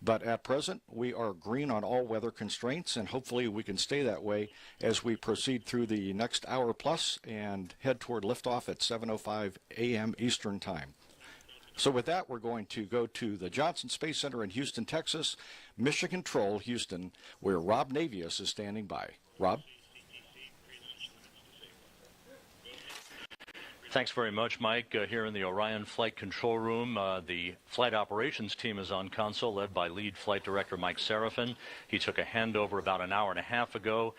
But at present, we are green on all weather constraints, and hopefully we can stay that way as we proceed through the next hour plus and head toward liftoff at 7:05 a.m. Eastern Time. So with that, we're going to go to the Johnson Space Center in Houston, Texas, Mission Control, Houston, where Rob Navius is standing by. Rob? Thanks very much, Mike. Here in the Orion Flight Control Room, the flight operations team is on console, led by lead flight director Mike Serafin. He took a handover about an hour and a half ago.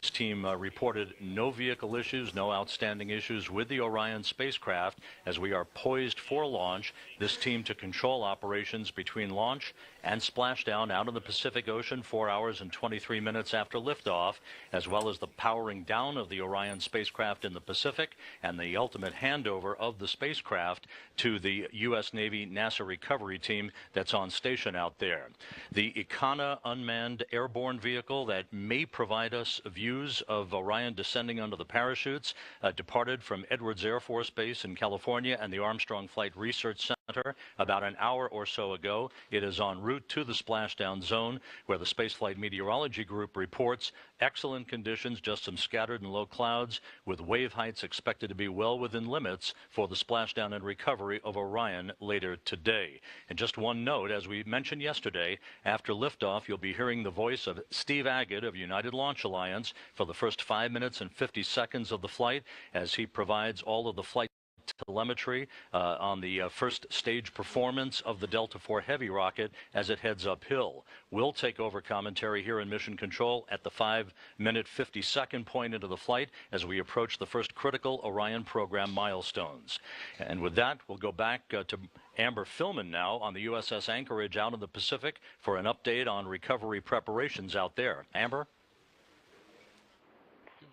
His team reported no vehicle issues, no outstanding issues with the Orion spacecraft as we are poised for launch. This team to control operations between launch and splashdown out in the Pacific Ocean 4 hours and 23 minutes after liftoff, as well as the powering down of the Orion spacecraft in the Pacific and the ultimate handover of the spacecraft to the U.S. Navy NASA recovery team that's on station out there. The Icana unmanned airborne vehicle that may provide us views of Orion descending under the parachutes departed from Edwards Air Force Base in California and the Armstrong Flight Research Center about an hour or so ago. It is en route to the splashdown zone where the Spaceflight Meteorology Group reports excellent conditions, just some scattered and low clouds with wave heights expected to be well within limits for the splashdown and recovery of Orion later today. And just one note, as we mentioned yesterday, after liftoff, you'll be hearing the voice of Steve Agate of United Launch Alliance for the first 5 minutes and 50 seconds of the flight as he provides all of the flight telemetry on the first stage performance of the Delta IV Heavy rocket as it heads uphill. We'll take over commentary here in Mission Control at the 5-minute 50-second point into the flight as we approach the first critical Orion program milestones. And with that, we'll go back to Amber Philman now on the USS Anchorage out in the Pacific for an update on recovery preparations out there. Amber?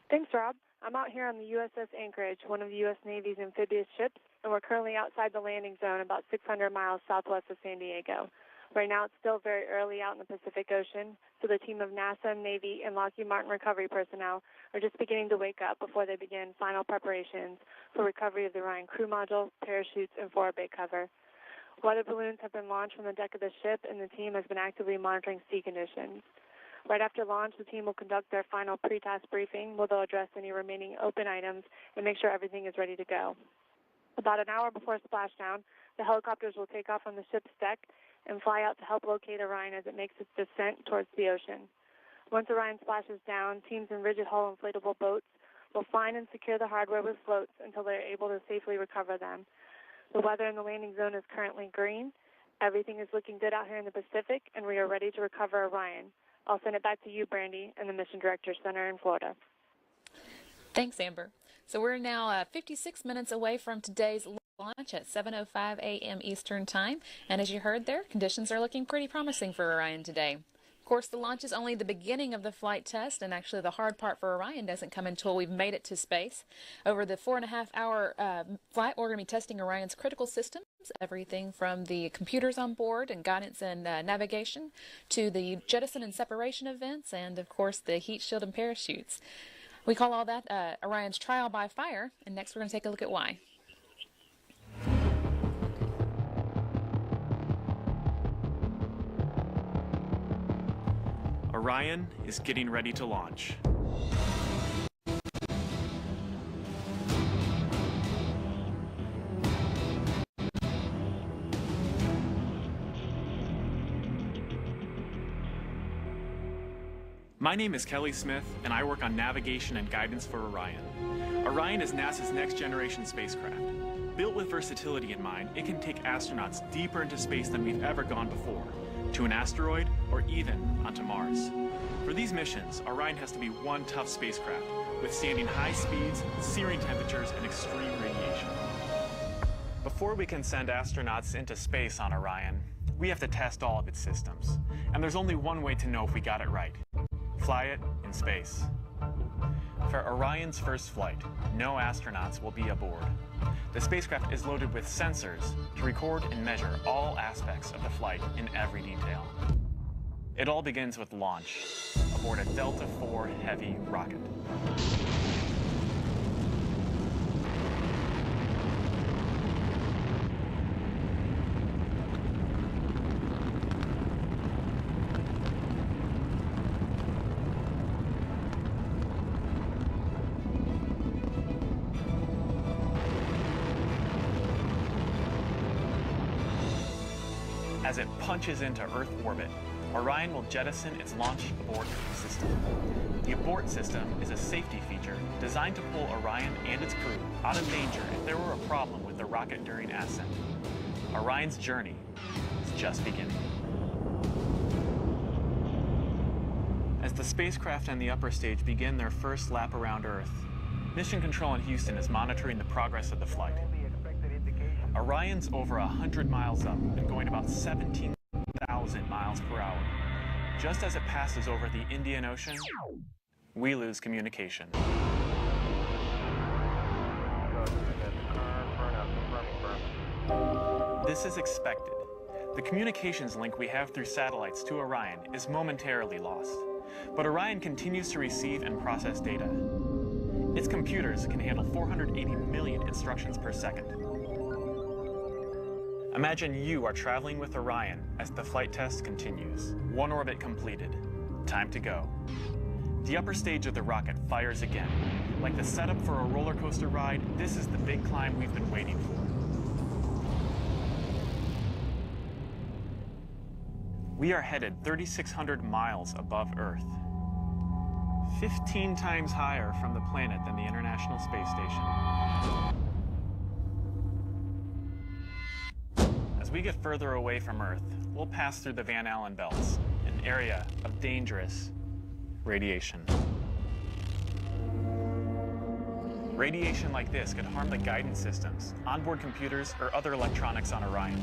Thanks, Rob. I'm out here on the USS Anchorage, one of the U.S. Navy's amphibious ships, and we're currently outside the landing zone about 600 miles southwest of San Diego. Right now, it's still very early out in the Pacific Ocean, so the team of NASA, Navy, and Lockheed Martin recovery personnel are just beginning to wake up before they begin final preparations for recovery of the Orion crew module, parachutes, and forward bay cover. Weather balloons have been launched from the deck of the ship, and the team has been actively monitoring sea conditions. Right after launch, the team will conduct their final pre-task briefing, where they'll address any remaining open items and make sure everything is ready to go. About an hour before splashdown, the helicopters will take off from the ship's deck and fly out to help locate Orion as it makes its descent towards the ocean. Once Orion splashes down, teams in rigid hull inflatable boats will find and secure the hardware with floats until they're able to safely recover them. The weather in the landing zone is currently green. Everything is looking good out here in the Pacific, and we are ready to recover Orion. I'll send it back to you, Brandy, and the Mission Director Center in Florida. Thanks, Amber. So we're now 56 minutes away from today's launch at 7:05 a.m. Eastern Time. And as you heard there, conditions are looking pretty promising for Orion today. Of course, the launch is only the beginning of the flight test, and actually the hard part for Orion doesn't come until we've made it to space. Over the 4.5-hour flight, we're going to be testing Orion's critical systems, everything from the computers on board and guidance and navigation to the jettison and separation events, and of course the heat shield and parachutes. We call all that Orion's trial by fire, and next we're going to take a look at why. Orion is getting ready to launch. My name is Kelly Smith, and I work on navigation and guidance for Orion. Orion is NASA's next-generation spacecraft. Built with versatility in mind, it can take astronauts deeper into space than we've ever gone before, to an asteroid, or even onto Mars. For these missions, Orion has to be one tough spacecraft, withstanding high speeds, searing temperatures, and extreme radiation. Before we can send astronauts into space on Orion, we have to test all of its systems. And there's only one way to know if we got it right. Fly it in space. For Orion's first flight, no astronauts will be aboard. The spacecraft is loaded with sensors to record and measure all aspects of the flight in every detail. It all begins with launch aboard a Delta IV Heavy rocket. As it punches into Earth orbit, Orion will jettison its launch abort system. The abort system is a safety feature designed to pull Orion and its crew out of danger if there were a problem with the rocket during ascent. Orion's journey is just beginning. As the spacecraft and the upper stage begin their first lap around Earth, Mission Control in Houston is monitoring the progress of the flight. Orion's over 100 miles up and going about 17,000 miles per hour. Just as it passes over the Indian Ocean, we lose communication. This is expected. The communications link we have through satellites to Orion is momentarily lost, but Orion continues to receive and process data. Its computers can handle 480 million instructions per second. Imagine you are traveling with Orion as the flight test continues. One orbit completed. Time to go. The upper stage of the rocket fires again. Like the setup for a roller coaster ride, this is the big climb we've been waiting for. We are headed 3,600 miles above Earth. 15 times higher from the planet than the International Space Station. As we get further away from Earth, we'll pass through the Van Allen belts, an area of dangerous radiation. Radiation like this could harm the guidance systems, onboard computers, or other electronics on Orion.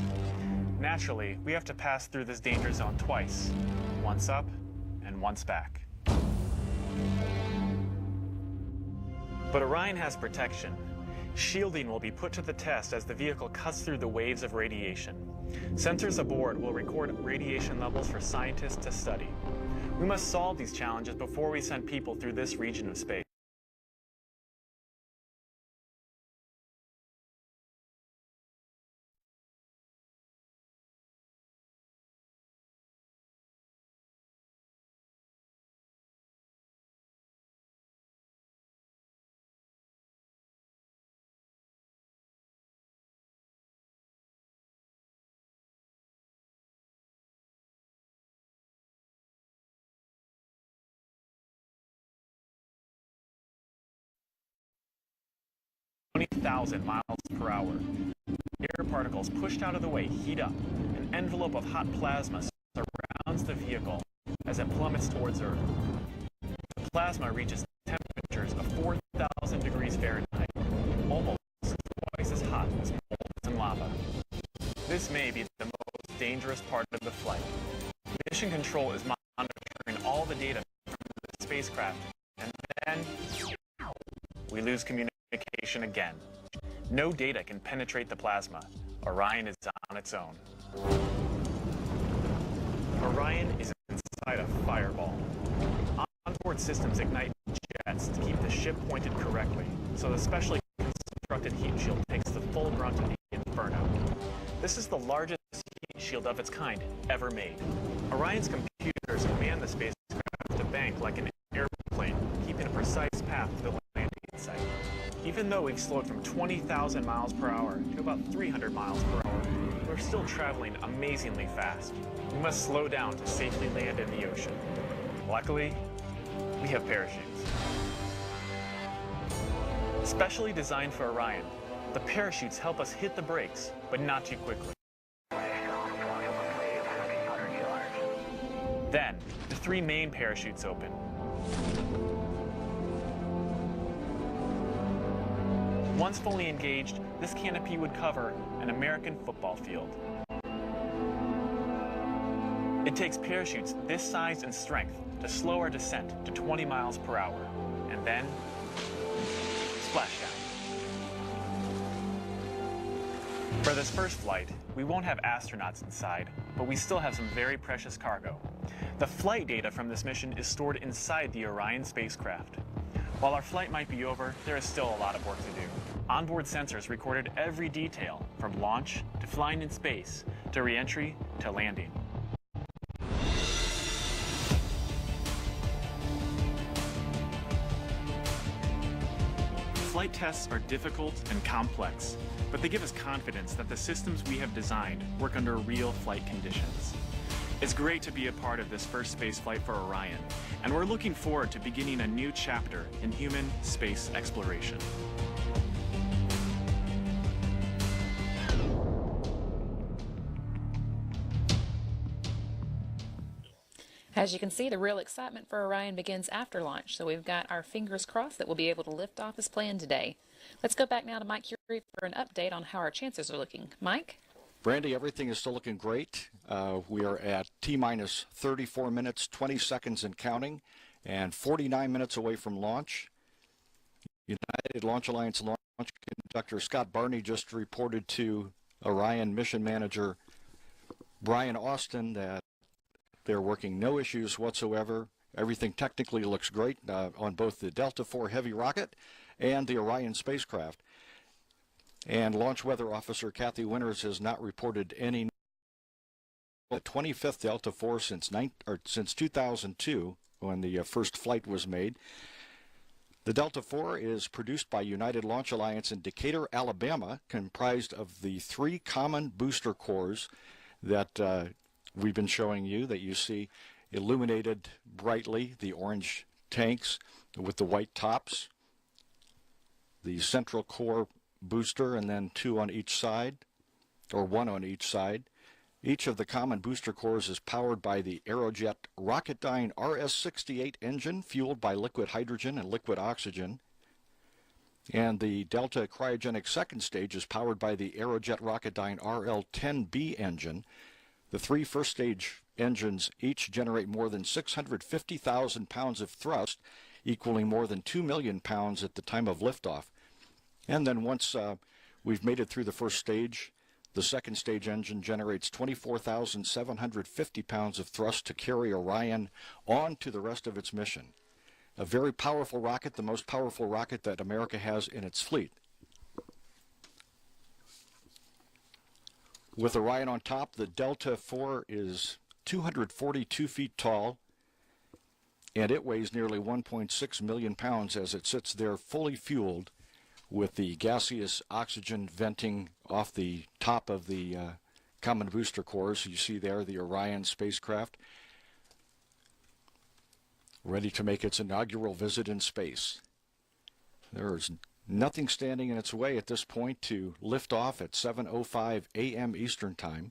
Naturally, we have to pass through this danger zone twice, once up and once back. But Orion has protection. Shielding will be put to the test as the vehicle cuts through the waves of radiation. Sensors aboard will record radiation levels for scientists to study. We must solve these challenges before we send people through this region of space. Thousand miles per hour. Air particles pushed out of the way heat up. An envelope of hot plasma surrounds the vehicle as it plummets towards Earth. The plasma reaches temperatures of 4,000 degrees Fahrenheit, almost twice as hot as molten lava. This may be the most dangerous part of the flight. Mission Control is monitoring all the data from the spacecraft, and then we lose communication again. No data can penetrate the plasma. Orion is on its own. Orion is inside a fireball. Onboard systems ignite jets to keep the ship pointed correctly, so the specially constructed heat shield takes the full brunt of the inferno. This is the largest heat shield of its kind ever made. Orion's computers command the spacecraft to bank like an airplane, keeping a precise path to the landing site. Even though we've slowed from 20,000 miles per hour to about 300 miles per hour, we're still traveling amazingly fast. We must slow down to safely land in the ocean. Luckily, we have parachutes. Specially designed for Orion, the parachutes help us hit the brakes, but not too quickly. Then, the three main parachutes open. Once fully engaged, this canopy would cover an American football field. It takes parachutes this size and strength to slow our descent to 20 miles per hour, and then splashdown. For this first flight, we won't have astronauts inside, but we still have some very precious cargo. The flight data from this mission is stored inside the Orion spacecraft. While our flight might be over, there is still a lot of work to do. Onboard sensors recorded every detail, from launch to flying in space, to re-entry to landing. Flight tests are difficult and complex, but they give us confidence that the systems we have designed work under real flight conditions. It's great to be a part of this first space flight for Orion, and we're looking forward to beginning a new chapter in human space exploration. As you can see, the real excitement for Orion begins after launch, so we've got our fingers crossed that we'll be able to lift off as planned today. Let's go back now to Mike Curie for an update on how our chances are looking. Mike? Brandy, everything is still looking great. We are at T-minus 34 minutes, 20 seconds and counting, and 49 minutes away from launch. United Launch Alliance launch conductor Scott Barney just reported to Orion mission manager Brian Austin that they're working no issues whatsoever. Everything technically looks great on both the Delta IV Heavy rocket and the Orion spacecraft. And Launch Weather Officer Kathy Winters has not reported any. The 25th Delta IV since 2002, when the first flight was made. The Delta IV is produced by United Launch Alliance in Decatur, Alabama, comprised of the 3 common booster cores that we've been showing you, that you see illuminated brightly, the orange tanks with the white tops, the central core booster, and then 2 on each side, or 1 on each side. Each of the common booster cores is powered by the Aerojet Rocketdyne RS-68 engine, fueled by liquid hydrogen and liquid oxygen. And the Delta cryogenic second stage is powered by the Aerojet Rocketdyne RL-10B engine. The 3 first stage engines each generate more than 650,000 pounds of thrust, equaling more than 2 million pounds at the time of liftoff. And then once we've made it through the first stage, the second stage engine generates 24,750 pounds of thrust to carry Orion on to the rest of its mission. A very powerful rocket, the most powerful rocket that America has in its fleet. With Orion on top, the Delta IV is 242 feet tall, and it weighs nearly 1.6 million pounds as it sits there fully fueled with the gaseous oxygen venting off the top of the common booster cores. You see there the Orion spacecraft ready to make its inaugural visit in space. There is nothing standing in its way at this point to lift off at 7:05 a.m. Eastern Time.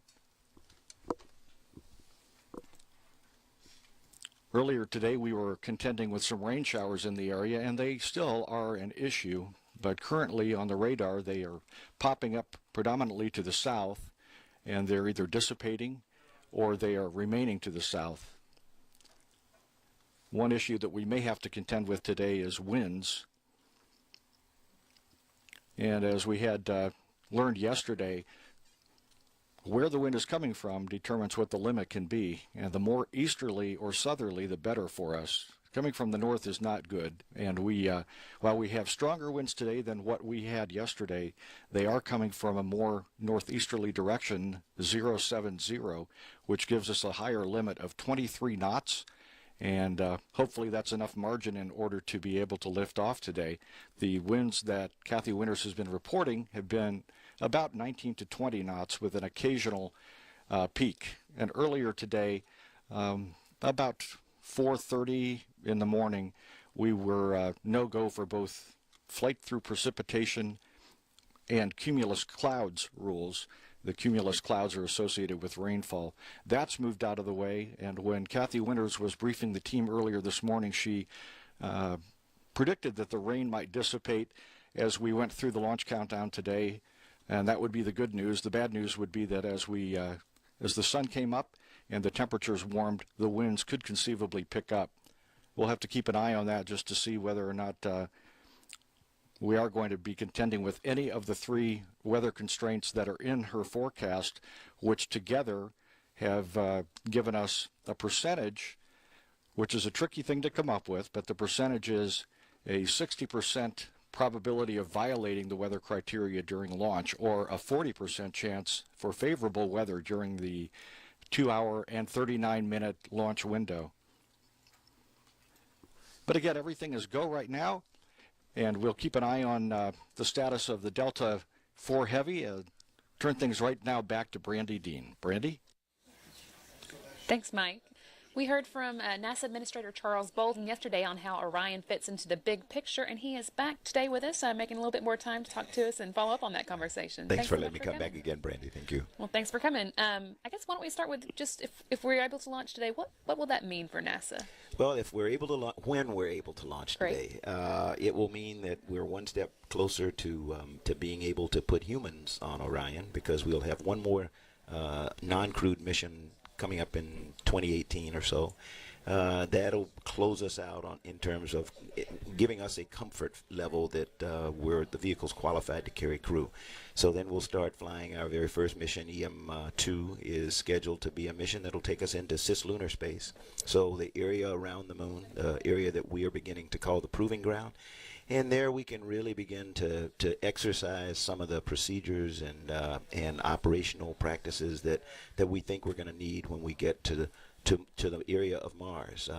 Earlier today we were contending with some rain showers in the area, and they still are an issue. But currently on the radar they are popping up predominantly to the south, and they're either dissipating or they are remaining to the south. One issue that we may have to contend with today is winds. And as we had learned yesterday, where the wind is coming from determines what the limit can be. And the more easterly or southerly, the better for us. Coming from the north is not good, and while we have stronger winds today than what we had yesterday, they are coming from a more northeasterly direction, 070, which gives us a higher limit of 23 knots, and hopefully that's enough margin in order to be able to lift off today. The winds that Kathy Winters has been reporting have been about 19 to 20 knots with an occasional peak, and earlier today, about 4:30 in the morning, we were no-go for both flight through precipitation and cumulus clouds rules. The cumulus clouds are associated with rainfall. That's moved out of the way, and when Kathy Winters was briefing the team earlier this morning, she predicted that the rain might dissipate as we went through the launch countdown today, and that would be the good news. The bad news would be that as the sun came up and the temperatures warmed, the winds could conceivably pick up. We'll have to keep an eye on that just to see whether or not we are going to be contending with any of the 3 weather constraints that are in her forecast, which together have given us a percentage, which is a tricky thing to come up with, but the percentage is a 60% probability of violating the weather criteria during launch, or a 40% chance for favorable weather during the 2-hour and 39-minute launch window. But again, everything is go right now, and we'll keep an eye on the status of the Delta IV Heavy. Turn things right now back to Brandy Dean. Brandy? Thanks, Mike. We heard from NASA Administrator Charles Bolden yesterday on how Orion fits into the big picture, and he is back today with us, making a little bit more time to talk to us and follow up on that conversation. Thanks for so letting me come back again, Brandy. Thank you. Well, thanks for coming. I guess why don't we start with just if we're able to launch today, what will that mean for NASA? Well, if we're able to when we're able to launch today, it will mean that we're one step closer to being able to put humans on Orion, because we'll have one more non-crewed mission coming up in 2018 or so. That'll close us out in terms of giving us a comfort level that the vehicle's qualified to carry crew. So then we'll start flying our very first mission. EM2 is scheduled to be a mission that'll take us into cislunar space. So the area around the moon, the area that we are beginning to call the proving ground. And there we can really begin to exercise some of the procedures and operational practices that we think we're going to need when we get to the area of Mars.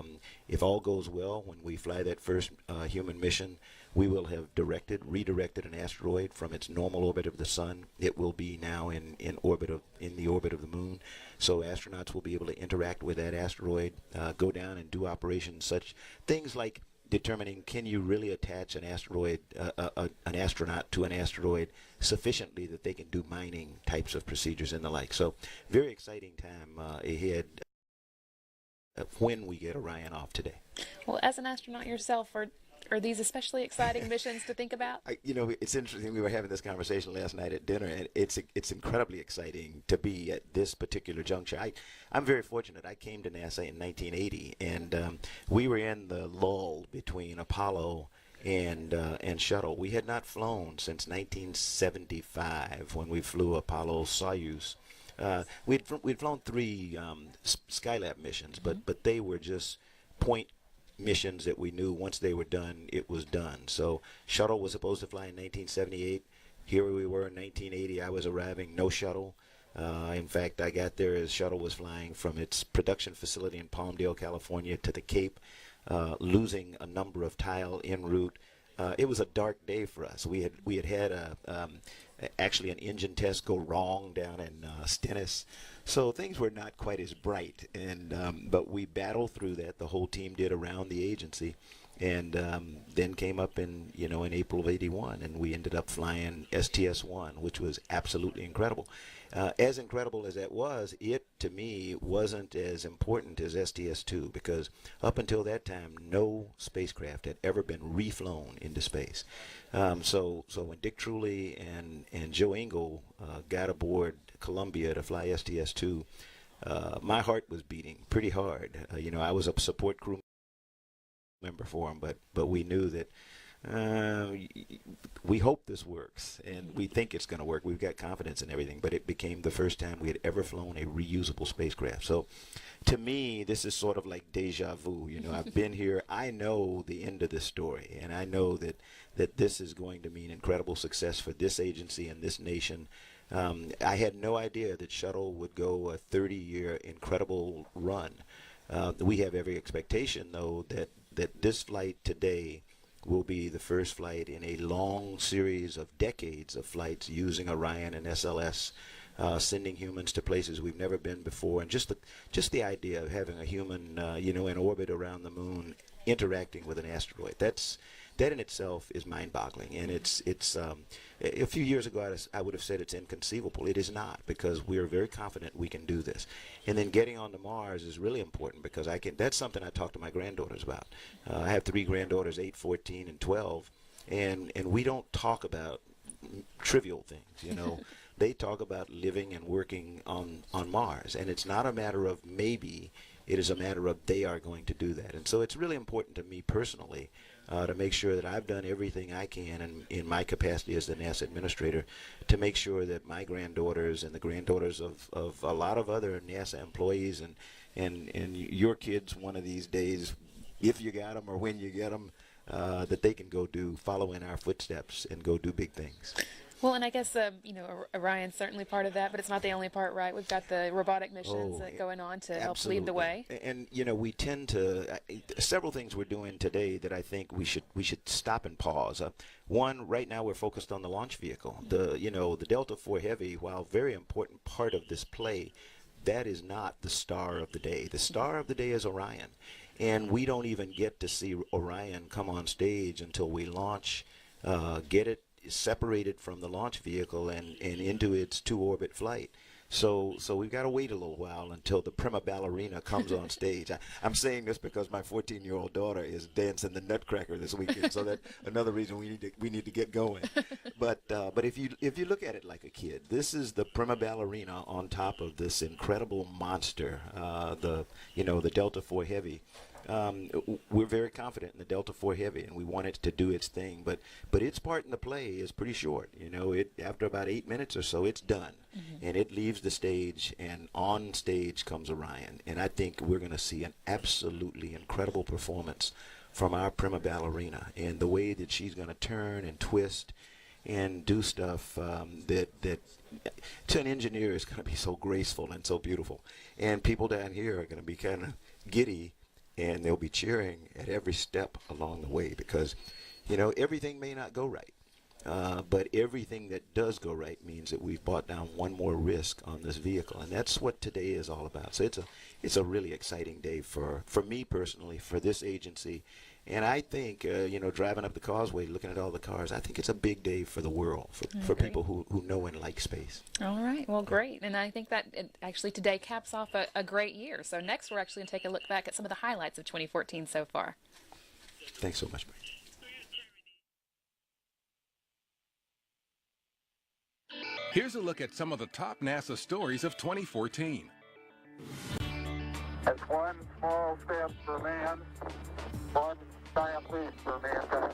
If all goes well, when we fly that first human mission, we will have redirected an asteroid from its normal orbit of the sun. It will be now in the orbit of the moon. So astronauts will be able to interact with that asteroid, go down and do operations, such things like determining, can you really attach an astronaut to an asteroid sufficiently that they can do mining types of procedures and the like. So very exciting time ahead when we get Orion off today. Well, as an astronaut yourself, are these especially exciting missions to think about? It's interesting. We were having this conversation last night at dinner, and it's incredibly exciting to be at this particular juncture. I'm very fortunate. I came to NASA in 1980, and we were in the lull between Apollo and shuttle. We had not flown since 1975 when we flew Apollo Soyuz. We'd flown 3 Skylab missions, but they were just point missions that we knew once they were done, it was done. So shuttle was supposed to fly in 1978. Here we were in 1980. I was arriving, no shuttle. In fact, I got there as shuttle was flying from its production facility in Palmdale, California to the Cape, losing a number of tile en route. It was a dark day for us. We had actually an engine test go wrong down in Stennis. So things were not quite as bright, but we battled through that. The whole team did around the agency, and then came up in April of '81, and we ended up flying STS-1, which was absolutely incredible. As incredible as that was, it to me wasn't as important as STS-2, because up until that time, no spacecraft had ever been reflown into space. So when Dick Truly and Joe Engle got aboard Columbia to fly STS-2, my heart was beating pretty hard. I was a support crew member for him, but we knew that we hope this works, and we think it's going to work. We've got confidence in everything, but it became the first time we had ever flown a reusable spacecraft. So to me, this is sort of like deja vu. I've been here. I know the end of this story, and I know that this is going to mean incredible success for this agency and this nation. I had no idea that shuttle would go a 30-year incredible run. We have every expectation, though, that this flight today will be the first flight in a long series of decades of flights using Orion and SLS, sending humans to places we've never been before, and just the idea of having a human, in orbit around the moon, interacting with an asteroid. That in itself is mind-boggling, and it's a few years ago I would have said it's inconceivable. It is not, because we are very confident we can do this. And then getting onto Mars is really important, because that's something I talk to my granddaughters about. I have 3 granddaughters, 8, 14, and 12, and we don't talk about trivial things. They talk about living and working on Mars, and it's not a matter of maybe. It is a matter of they are going to do that. And so it's really important to me personally to make sure that I've done everything I can in my capacity as the NASA administrator to make sure that my granddaughters and the granddaughters of a lot of other NASA employees and your kids one of these days, if you got them or when you get them, that they can follow in our footsteps and go do big things. Well, and I guess, Orion's certainly part of that, but it's not the only part, right? We've got the robotic missions going on to help lead the way. And, we tend to, several things we're doing today that I think we should stop and pause. One, right now we're focused on the launch vehicle. The Delta IV Heavy, while very important part of this play, that is not the star of the day. The star of the day is Orion. And we don't even get to see Orion come on stage until we launch, get it separated from the launch vehicle and into its 2-orbit flight. So we've got to wait a little while until the prima ballerina comes on stage. I'm saying this because my 14-year-old daughter is dancing the Nutcracker this weekend, so that's another reason we need to get going. But if you look at it like a kid, this is the prima ballerina on top of this incredible monster, the Delta IV Heavy. We're very confident in the Delta IV Heavy, and we want it to do its thing. But its part in the play is pretty short. After about 8 minutes or so, it's done, and it leaves the stage, and on stage comes Orion. And I think we're going to see an absolutely incredible performance from our prima ballerina, and the way that she's going to turn and twist and do stuff that to an engineer is going to be so graceful and so beautiful. And people down here are going to be kind of giddy, and they'll be cheering at every step along the way because, everything may not go right. But everything that does go right means that we've brought down one more risk on this vehicle. And that's what today is all about. So it's a really exciting day for me personally, for this agency. And I think, driving up the causeway, looking at all the cars, I think it's a big day for the world, for people who know and like space. All right. Well, great. And I think that actually today caps off a great year. So next we're actually going to take a look back at some of the highlights of 2014 so far. Thanks so much, Mike. Here's a look at some of the top NASA stories of 2014. That's one small step for man, one giant leap for mankind.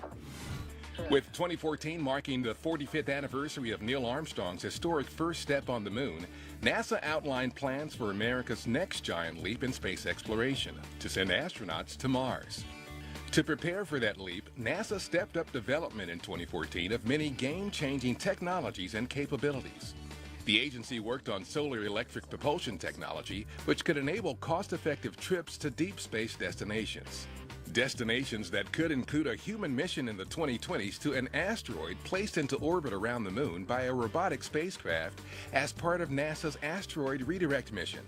With 2014 marking the 45th anniversary of Neil Armstrong's historic first step on the moon, NASA outlined plans for America's next giant leap in space exploration, to send astronauts to Mars. To prepare for that leap, NASA stepped up development in 2014 of many game-changing technologies and capabilities. The agency worked on solar electric propulsion technology, which could enable cost-effective trips to deep space destinations. Destinations that could include a human mission in the 2020s to an asteroid placed into orbit around the moon by a robotic spacecraft as part of NASA's asteroid redirect mission.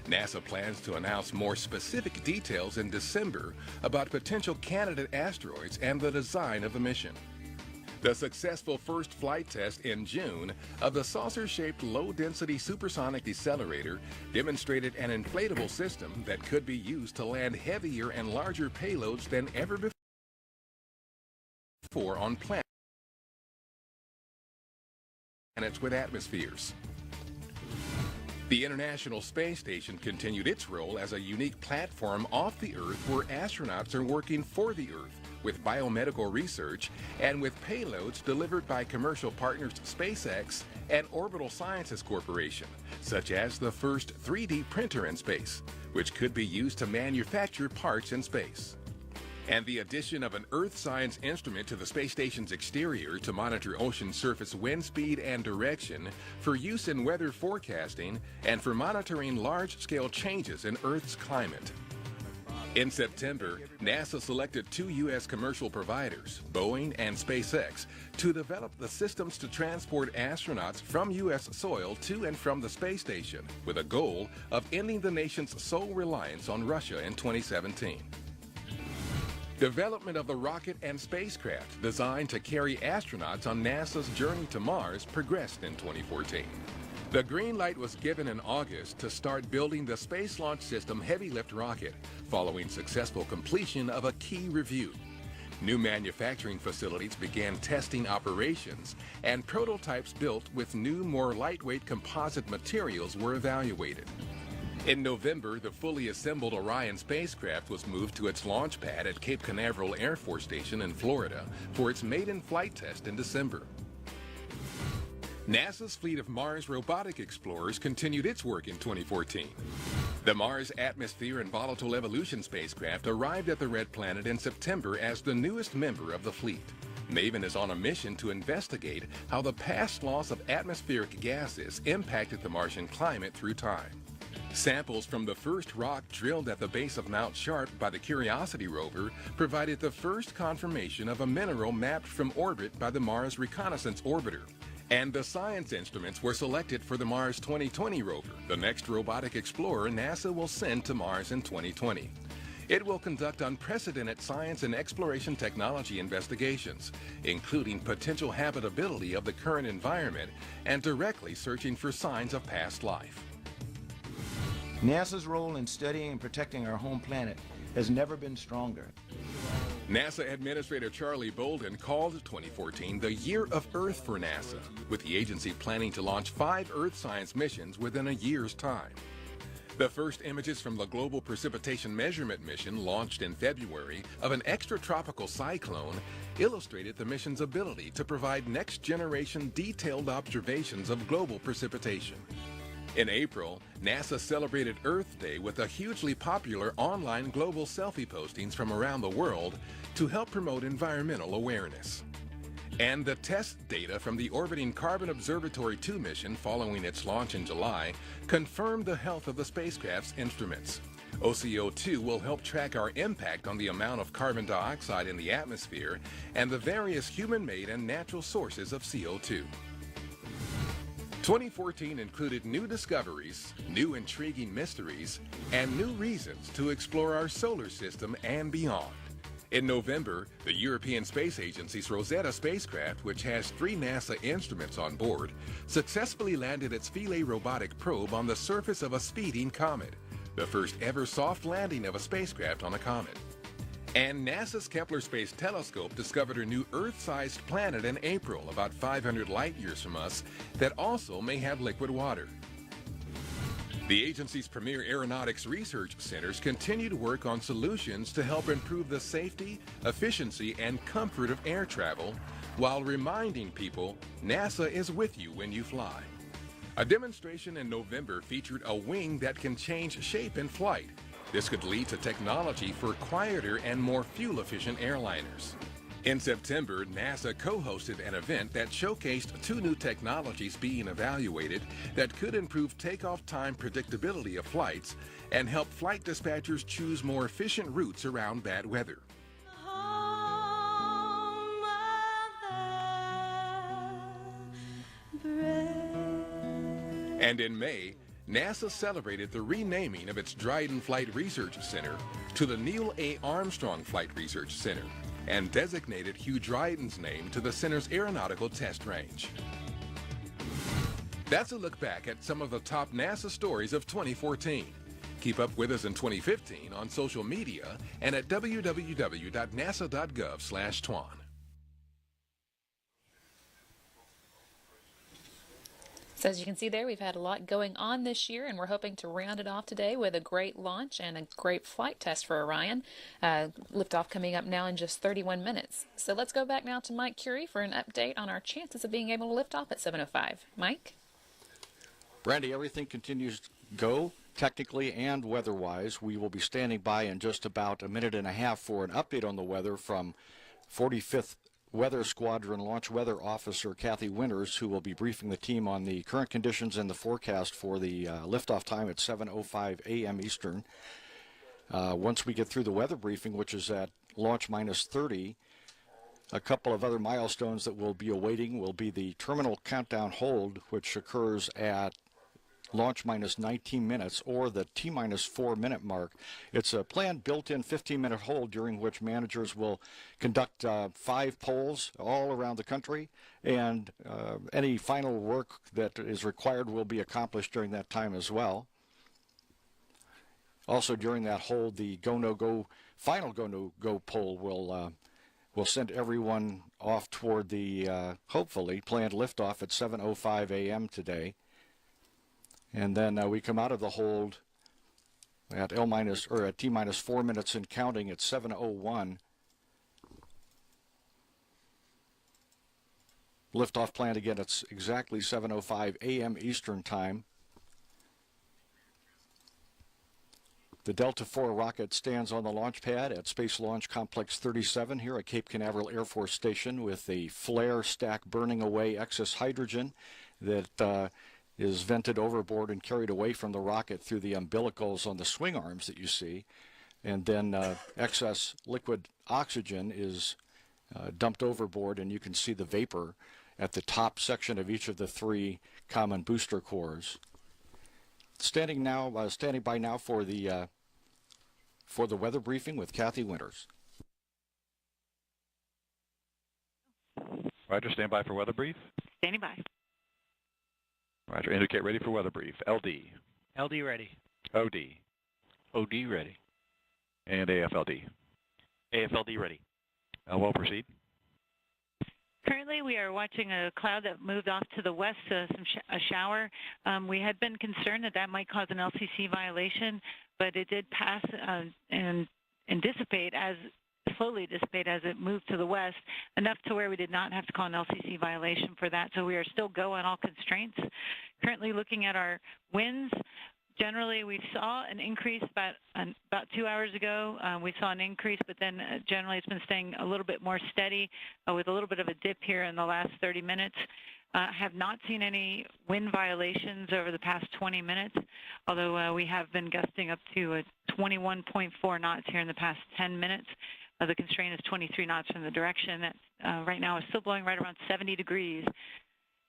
NASA plans to announce more specific details in December about potential candidate asteroids and the design of the mission. The successful first flight test in June of the saucer-shaped low-density supersonic decelerator demonstrated an inflatable system that could be used to land heavier and larger payloads than ever before on planets with atmospheres. The International Space Station continued its role as a unique platform off the Earth where astronauts are working for the Earth with biomedical research and with payloads delivered by commercial partners SpaceX and Orbital Sciences Corporation, such as the first 3D printer in space, which could be used to manufacture parts in space. And the addition of an Earth science instrument to the space station's exterior to monitor ocean surface wind speed and direction for use in weather forecasting and for monitoring large-scale changes in Earth's climate. In September, NASA selected 2 U.S. commercial providers, Boeing and SpaceX, to develop the systems to transport astronauts from U.S. soil to and from the space station, with a goal of ending the nation's sole reliance on Russia in 2017. Development of the rocket and spacecraft designed to carry astronauts on NASA's journey to Mars progressed in 2014. The green light was given in August to start building the Space Launch System heavy lift rocket, following successful completion of a key review. New manufacturing facilities began testing operations, and prototypes built with new, more lightweight composite materials were evaluated. In November, the fully assembled Orion spacecraft was moved to its launch pad at Cape Canaveral Air Force Station in Florida for its maiden flight test in December. NASA's fleet of Mars robotic explorers continued its work in 2014. The Mars Atmosphere and Volatile Evolution spacecraft arrived at the Red Planet in September as the newest member of the fleet. MAVEN is on a mission to investigate how the past loss of atmospheric gases impacted the Martian climate through time. Samples from the first rock drilled at the base of Mount Sharp by the Curiosity rover provided the first confirmation of a mineral mapped from orbit by the Mars Reconnaissance Orbiter. And the science instruments were selected for the Mars 2020 rover, the next robotic explorer NASA will send to Mars in 2020. It will conduct unprecedented science and exploration technology investigations, including potential habitability of the current environment and directly searching for signs of past life. NASA's role in studying and protecting our home planet has never been stronger. NASA Administrator Charlie Bolden called 2014 the Year of Earth for NASA, with the agency planning to launch 5 Earth science missions within a year's time. The first images from the Global Precipitation Measurement Mission, launched in February, of an extratropical cyclone illustrated the mission's ability to provide next-generation detailed observations of global precipitation. In April, NASA celebrated Earth Day with a hugely popular online global selfie postings from around the world to help promote environmental awareness. And the test data from the orbiting Carbon Observatory 2 mission following its launch in July confirmed the health of the spacecraft's instruments. OCO2 will help track our impact on the amount of carbon dioxide in the atmosphere and the various human-made and natural sources of CO2. 2014 included new discoveries, new intriguing mysteries, and new reasons to explore our solar system and beyond. In November, the European Space Agency's Rosetta spacecraft, which has 3 NASA instruments on board, successfully landed its Philae robotic probe on the surface of a speeding comet, the first ever soft landing of a spacecraft on a comet. And NASA's Kepler Space Telescope discovered a new Earth-sized planet in April, about 500 light-years from us, that also may have liquid water. The agency's premier aeronautics research centers continue to work on solutions to help improve the safety, efficiency, and comfort of air travel, while reminding people NASA is with you when you fly. A demonstration in November featured a wing that can change shape in flight. This could lead to technology for quieter and more fuel-efficient airliners. In September, NASA co-hosted an event that showcased 2 new technologies being evaluated that could improve takeoff time predictability of flights and help flight dispatchers choose more efficient routes around bad weather. And in May, NASA celebrated the renaming of its Dryden Flight Research Center to the Neil A. Armstrong Flight Research Center, and designated Hugh Dryden's name to the center's aeronautical test range. That's a look back at some of the top NASA stories of 2014. Keep up with us in 2015 on social media and at www.nasa.gov/TWAN. So as you can see there, we've had a lot going on this year, and we're hoping to round it off today with a great launch and a great flight test for Orion. Liftoff coming up now in just 31 minutes. So let's go back now to Mike Curie for an update on our chances of being able to lift off at 7:05. Mike? Brandy, everything continues to go technically and weather-wise. We will be standing by in just about a minute and a half for an update on the weather from 45th Weather Squadron Launch Weather Officer Kathy Winters, who will be briefing the team on the current conditions and the forecast for the liftoff time at 7:05 a.m. Eastern. Once we get through the weather briefing, which is at launch minus 30, a couple of other milestones that we'll be awaiting will be the terminal countdown hold, which occurs at launch minus 19 minutes, or the T-minus 4-minute mark. It's a planned built-in 15-minute hold during which managers will conduct 5 polls all around the country, and any final work that is required will be accomplished during that time as well. Also during that hold, the go-no-go, final go-no-go poll will send everyone off toward the hopefully planned liftoff at 7:05 a.m. today. And then we come out of the hold at at T-minus 4 minutes and counting at 7:01. Liftoff planned again. It's exactly 7:05 a.m. Eastern time. The Delta IV rocket stands on the launch pad at Space Launch Complex 37 here at Cape Canaveral Air Force Station with a flare stack burning away excess hydrogen that is vented overboard and carried away from the rocket through the umbilicals on the swing arms that you see. And then excess liquid oxygen is dumped overboard, and you can see the vapor at the top section of each of the 3 common booster cores. Standing by now for the weather briefing with Kathy Winters. Roger, stand by for weather brief. Standing by. Roger, indicate ready for weather brief. LD. LD ready. OD. OD ready. And AFLD. AFLD ready. We'll proceed. Currently, we are watching a cloud that moved off to the west, a shower. We had been concerned that might cause an LCC violation, but it did pass and slowly dissipate as it moved to the west, enough to where we did not have to call an LCC violation for that. So we are still go on all constraints. Currently looking at our winds. Generally, we saw an increase about 2 hours ago. We saw an increase, but then generally it's been staying a little bit more steady with a little bit of a dip here in the last 30 minutes. Have not seen any wind violations over the past 20 minutes, although we have been gusting up to 21.4 knots here in the past 10 minutes. The constraint is 23 knots from the direction that right now is still blowing right around 70 degrees.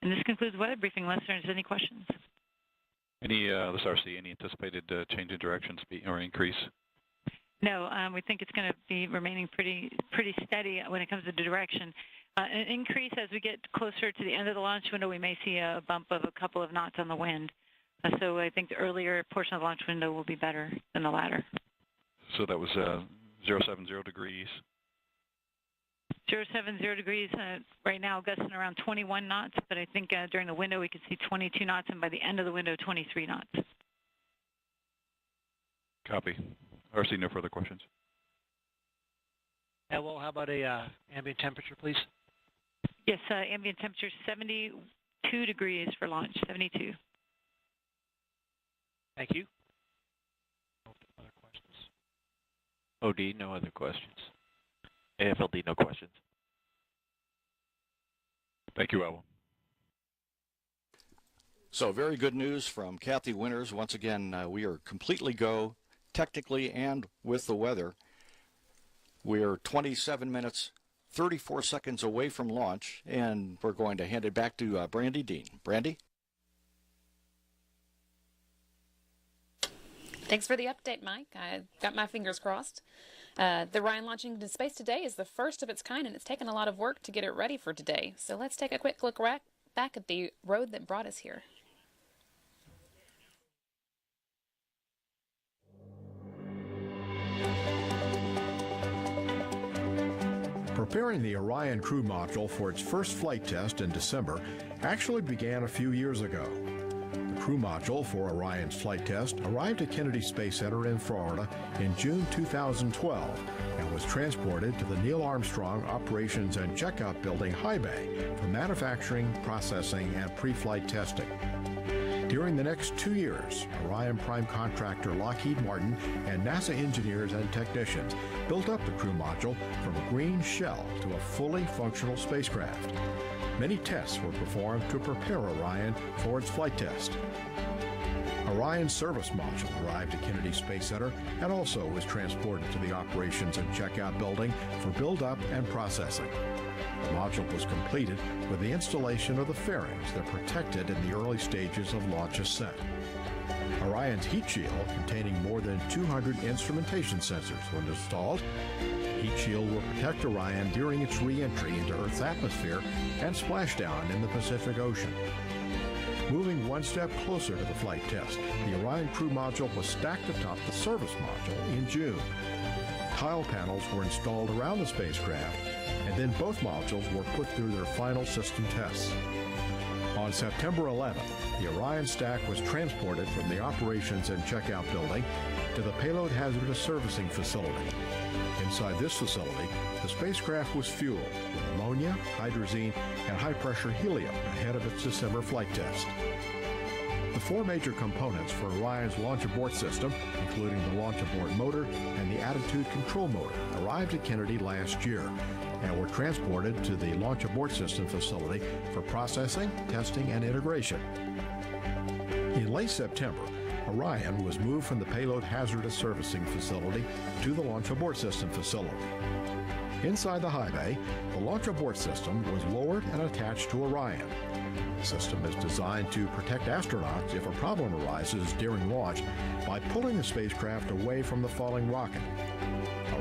And this concludes the weather briefing, unless there's any questions. This RC, any anticipated change in direction, speed, or increase? No, we think it's going to be remaining pretty steady when it comes to direction. An increase as we get closer to the end of the launch window, we may see a bump of a couple of knots on the wind. So I think the earlier portion of the launch window will be better than the latter. So that was 070 degrees. 070 degrees right now, gusting around 21 knots, but I think during the window we could see 22 knots, and by the end of the window, 23 knots. Copy. RC, no further questions. Well, how about a ambient temperature, please? Yes, ambient temperature 72 degrees for launch, 72. Thank you. No other questions. OD, no other questions. AFLD, no questions. Thank you, Owl. So very good news from Kathy Winters. Once again, we are completely go, technically and with the weather. We are 27 minutes, 34 seconds away from launch, and we're going to hand it back to Brandy Dean. Brandy? Thanks for the update, Mike. I got my fingers crossed. The Orion launching into space today is the first of its kind, and it's taken a lot of work to get it ready for today. So let's take a quick look back at the road that brought us here. Preparing the Orion crew module for its first flight test in December actually began a few years ago. The crew module for Orion's flight test arrived at Kennedy Space Center in Florida in June 2012 and was transported to the Neil Armstrong Operations and Checkout Building High Bay for manufacturing, processing, and pre-flight testing. During the next 2 years, Orion prime contractor Lockheed Martin and NASA engineers and technicians built up the crew module from a green shell to a fully functional spacecraft. Many tests were performed to prepare Orion for its flight test. Orion's service module arrived at Kennedy Space Center and also was transported to the Operations and Checkout Building for build-up and processing. The module was completed with the installation of the fairings that protected in the early stages of launch ascent. Orion's heat shield, containing more than 200 instrumentation sensors, was installed. The heat shield will protect Orion during its re-entry into Earth's atmosphere and splashdown in the Pacific Ocean. Moving one step closer to the flight test, the Orion crew module was stacked atop the service module in June. Tile panels were installed around the spacecraft, and then both modules were put through their final system tests. On September 11th, the Orion stack was transported from the Operations and Checkout Building to the Payload Hazardous Servicing Facility. Inside this facility, the spacecraft was fueled with ammonia, hydrazine, and high-pressure helium ahead of its December flight test. The four major components for Orion's launch abort system, including the launch abort motor and the attitude control motor, arrived at Kennedy last year and were transported to the launch abort system facility for processing, testing, and integration. In late September, Orion was moved from the Payload Hazardous Servicing Facility to the Launch Abort System facility. Inside the high bay, the Launch Abort System was lowered and attached to Orion. The system is designed to protect astronauts if a problem arises during launch by pulling the spacecraft away from the falling rocket.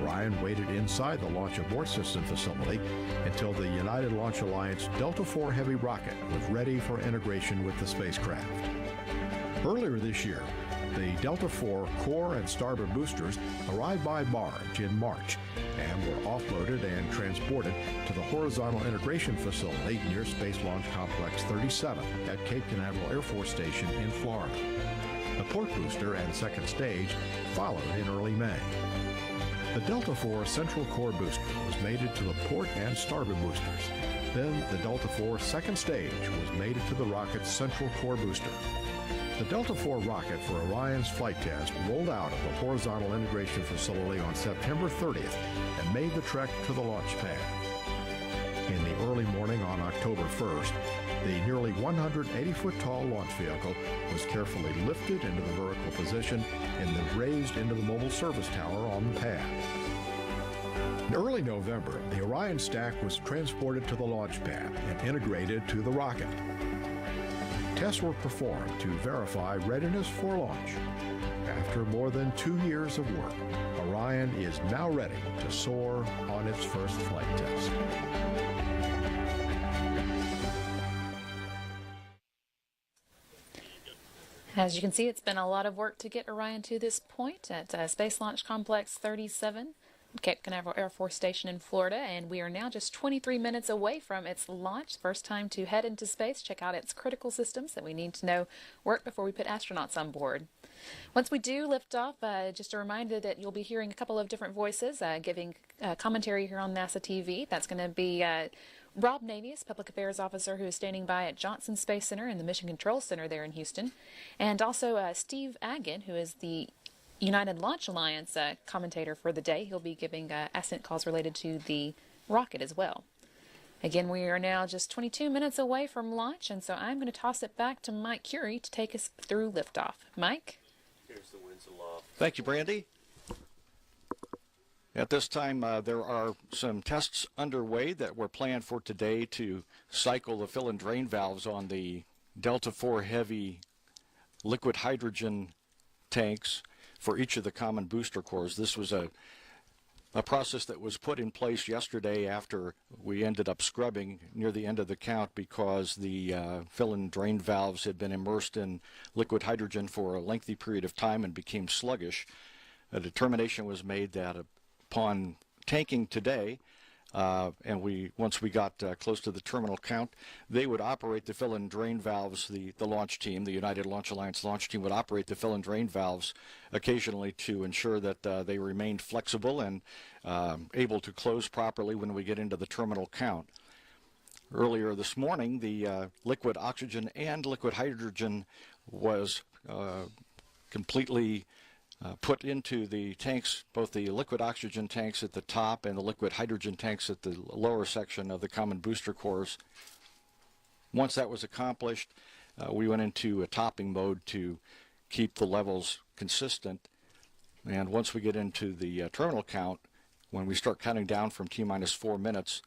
Orion waited inside the Launch Abort System facility until the United Launch Alliance Delta IV Heavy rocket was ready for integration with the spacecraft. Earlier this year, the Delta IV core and starboard boosters arrived by barge in March and were offloaded and transported to the Horizontal Integration Facility near Space Launch Complex 37 at Cape Canaveral Air Force Station in Florida. The port booster and second stage followed in early May. The Delta IV Central Core Booster was mated to the port and starboard boosters. Then the Delta IV second stage was mated to the rocket's Central Core Booster. The Delta IV rocket for Orion's flight test rolled out of the Horizontal Integration Facility on September 30th and made the trek to the launch pad. In the early morning on October 1st, the nearly 180-foot-tall launch vehicle was carefully lifted into the vertical position and then raised into the mobile service tower on the pad. In early November, the Orion stack was transported to the launch pad and integrated to the rocket. Tests were performed to verify readiness for launch. After more than 2 years of work, Orion is now ready to soar on its first flight test. As you can see, it's been a lot of work to get Orion to this point at Space Launch Complex 37. Cape Canaveral Air Force Station in Florida, and we are now just 23 minutes away from its launch. First time to head into space, check out its critical systems that we need to know work before we put astronauts on board. Once we do lift off, just a reminder that you'll be hearing a couple of different voices giving commentary here on NASA TV. That's going to be Rob Navius, Public Affairs Officer, who is standing by at Johnson Space Center in the Mission Control Center there in Houston, and also Steve Agin, who is the United Launch Alliance commentator for the day. He'll be giving ascent calls related to the rocket as well. Again, we are now just 22 minutes away from launch, and so I'm going to toss it back to Mike Curie to take us through liftoff. Mike? Here's the winds aloft. Thank you, Brandy. At this time, there are some tests underway that were planned for today to cycle the fill and drain valves on the Delta IV Heavy liquid hydrogen tanks for each of the common booster cores. This was a process that was put in place yesterday after we ended up scrubbing near the end of the count because the fill and drain valves had been immersed in liquid hydrogen for a lengthy period of time and became sluggish. A determination was made that upon tanking today, and once we got close to the terminal count, they would operate the fill and drain valves. The launch team, the United Launch Alliance launch team, would operate the fill and drain valves occasionally to ensure that they remained flexible and able to close properly when we get into the terminal count. Earlier this morning, the liquid oxygen and liquid hydrogen was completely put into the tanks, both the liquid oxygen tanks at the top and the liquid hydrogen tanks at the lower section of the common booster cores. Once that was accomplished, we went into a topping mode to keep the levels consistent. And once we get into the terminal count, when we start counting down from T-minus 4 minutes,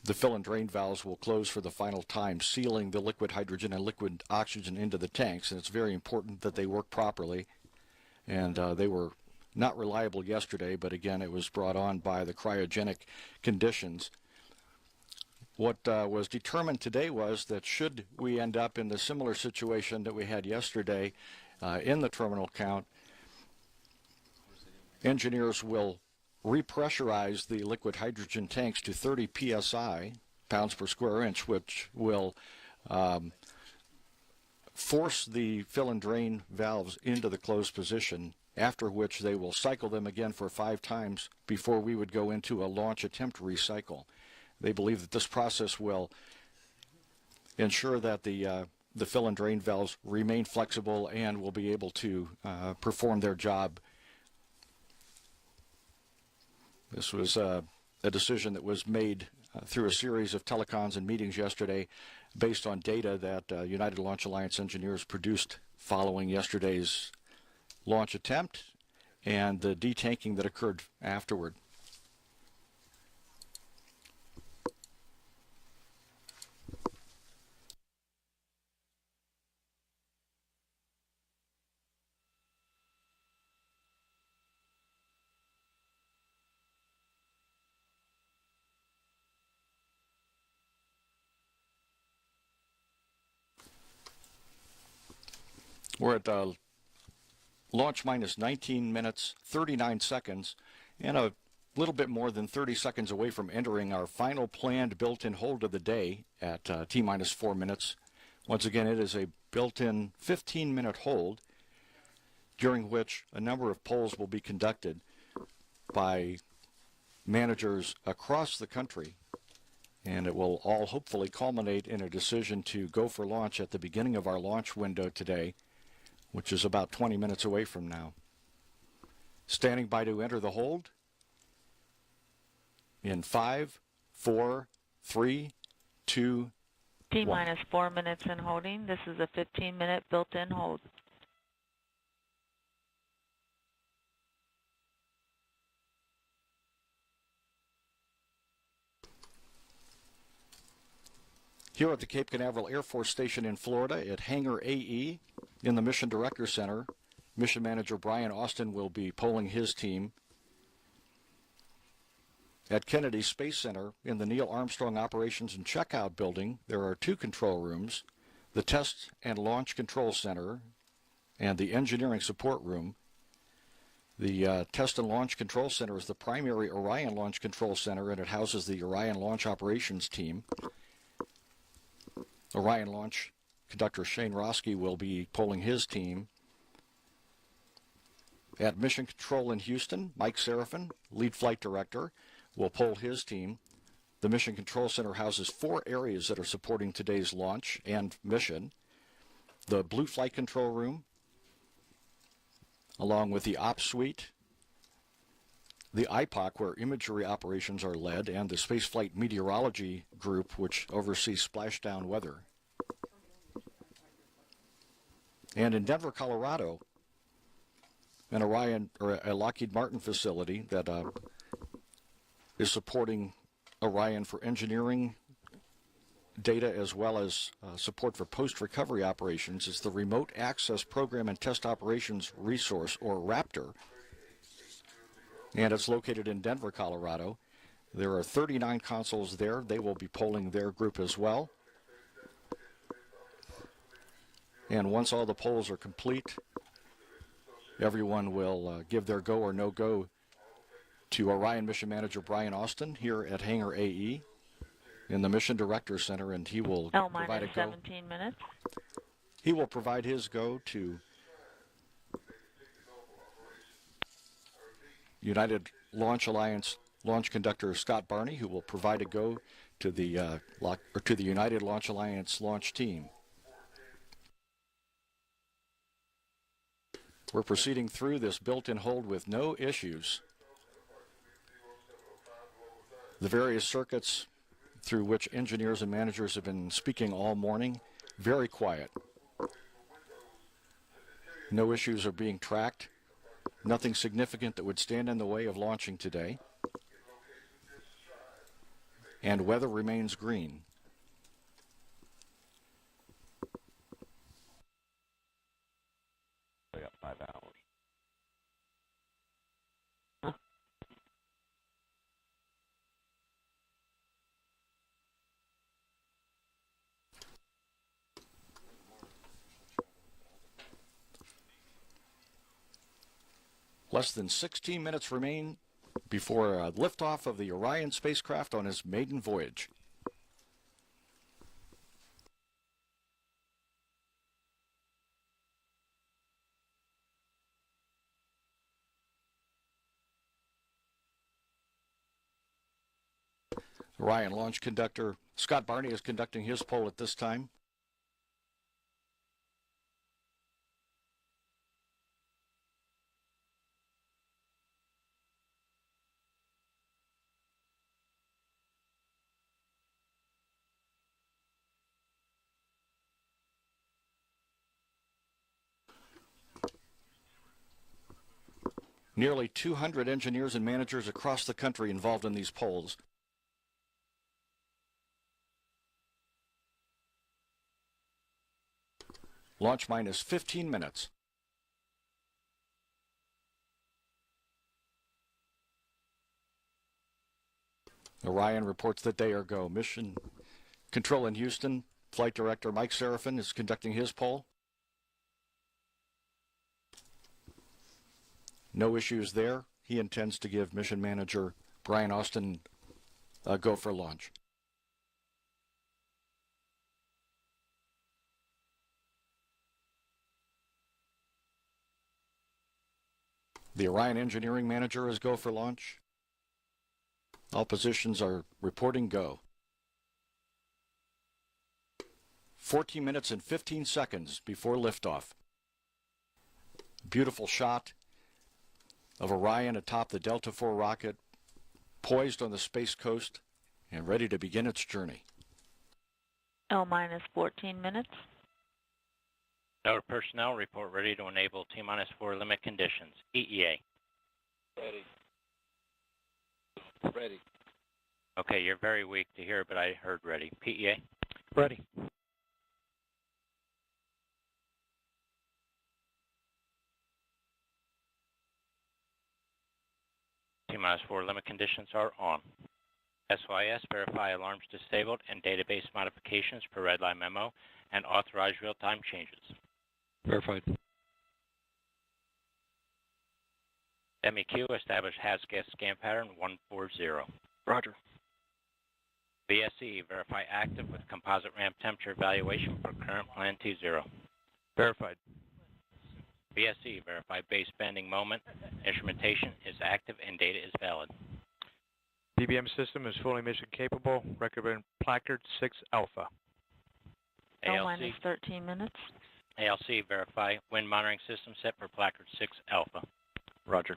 the fill and drain valves will close for the final time, sealing the liquid hydrogen and liquid oxygen into the tanks. And it's very important that they work properly. And they were not reliable yesterday, but again, it was brought on by the cryogenic conditions. What was determined today was that should we end up in the similar situation that we had yesterday in the terminal count, engineers will repressurize the liquid hydrogen tanks to 30 psi, pounds per square inch, which will force the fill and drain valves into the closed position, after which they will cycle them again for 5 times before we would go into a launch attempt recycle. They believe that this process will ensure that the the fill and drain valves remain flexible and will be able to perform their job. This was a decision that was made through a series of telecons and meetings yesterday based on data that United Launch Alliance engineers produced following yesterday's launch attempt and the detanking that occurred afterward. We're at launch minus 19 minutes, 39 seconds, and a little bit more than 30 seconds away from entering our final planned built-in hold of the day at T minus 4 minutes. Once again, it is a built-in 15-minute hold during which a number of polls will be conducted by managers across the country, and it will all hopefully culminate in a decision to go for launch at the beginning of our launch window today, which is about 20 minutes away from now. Standing by to enter the hold in 5, 4, 3, 2, T 1. minus 4 minutes in holding. This is a 15-minute built-in hold. Here at the Cape Canaveral Air Force Station in Florida at Hangar AE in the Mission Director Center, Mission Manager Brian Austin will be polling his team. At Kennedy Space Center in the Neil Armstrong Operations and Checkout Building, there are 2 control rooms, the Test and Launch Control Center and the Engineering Support Room. The Test and Launch Control Center is the primary Orion Launch Control Center, and it houses the Orion Launch Operations Team. Orion Launch Conductor Shane Roski will be polling his team. At Mission Control in Houston, Mike Serafin, Lead Flight Director, will poll his team. The Mission Control Center houses 4 areas that are supporting today's launch and mission. The Blue Flight Control Room, along with the Ops Suite, the IPOC, where imagery operations are led, and the Spaceflight Meteorology Group, which oversees splashdown weather. And in Denver, Colorado, an Orion or a Lockheed Martin facility that is supporting Orion for engineering data as well as support for post-recovery operations is the Remote Access Program and Test Operations Resource, or RAPTOR, and it's located in Denver, Colorado. There are 39 consoles there. They will be polling their group as well. And once all the polls are complete, everyone will give their go or no-go to Orion Mission Manager Brian Austin here at Hangar AE in the Mission Director Center, and he will provide a go. 17 minutes. He will provide his go to United Launch Alliance Launch Conductor Scott Barney, who will provide a go to the United Launch Alliance launch team. We're proceeding through this built-in hold with no issues. The various circuits through which engineers and managers have been speaking all morning, very quiet. No issues are being tracked. Nothing significant that would stand in the way of launching today. And weather remains green. I got 5 hours. Less than 16 minutes remain before liftoff of the Orion spacecraft on its maiden voyage. Orion launch conductor Scott Barney is conducting his poll at this time. Nearly 200 engineers and managers across the country involved in these polls. Launch minus 15 minutes. Orion reports that they are go. Mission Control in Houston, Flight Director Mike Serafin is conducting his poll. No issues there. He intends to give Mission Manager Brian Austin a go for launch. The Orion Engineering Manager is go for launch. All positions are reporting go. 14 minutes and 15 seconds before liftoff. Beautiful shot of Orion atop the Delta IV rocket, poised on the Space Coast and ready to begin its journey. L minus 14 minutes. Our personnel report ready to enable T-4 limit conditions. EEA. Ready. Ready. Okay, you're very weak to hear, but I heard ready. PEA. Ready. T-4 limit conditions are on. SYS, verify alarms disabled and database modifications per red line memo and authorize real-time changes. Verified. MEQ, establish HAZGAS scan pattern 140. Roger. VSE, verify active with composite ramp temperature evaluation for current plan T0. Verified. VSE, verify base bending moment. Instrumentation is active and data is valid. DBM system is fully mission capable. Recommend placard 6 alpha. L minus 13 minutes. ALC, verify wind monitoring system set for placard 6 alpha. Roger.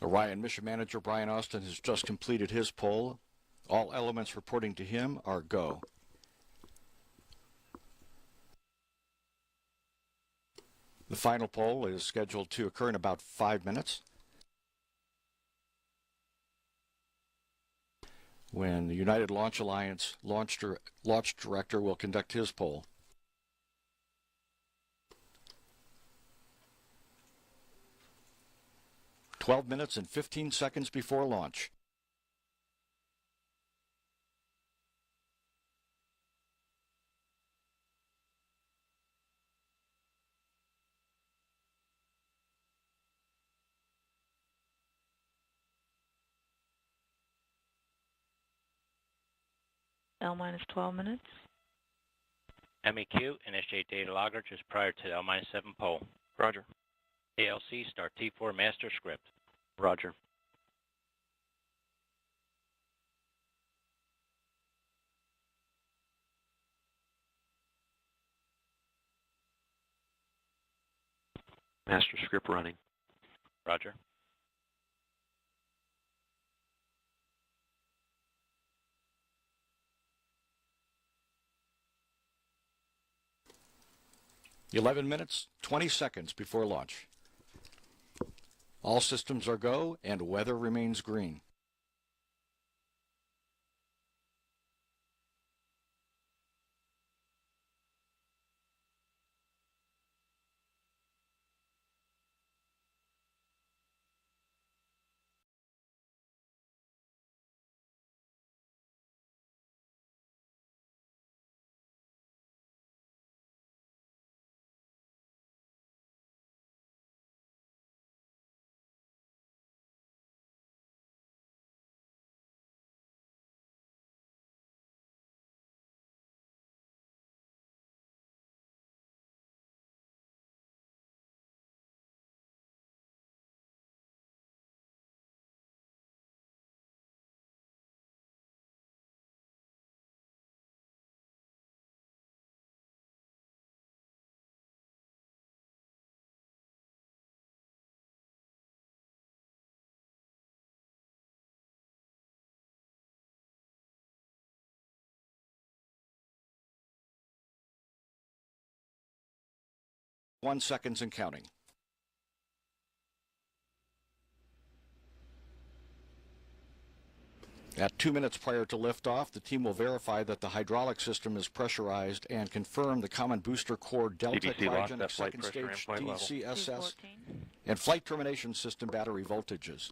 Orion Mission Manager Brian Austin has just completed his poll. All elements reporting to him are go. The final poll is scheduled to occur in about 5 minutes, when the United Launch Alliance launch director will conduct his poll. "12 minutes and 15 seconds before launch. L minus 12 minutes. MEQ, initiate data logger just prior to the L-7 poll. Roger. ALC, start T4 master script. Roger. Master script running. Roger. "11 minutes, 20 seconds before launch. All systems are go and weather remains green. 1 seconds and counting. At 2 minutes prior to liftoff, the team will verify that the hydraulic system is pressurized and confirm the Common Booster Core Delta BBC lost cryogenic that flight second pressure and stage flight level. DCSS and flight termination system battery voltages.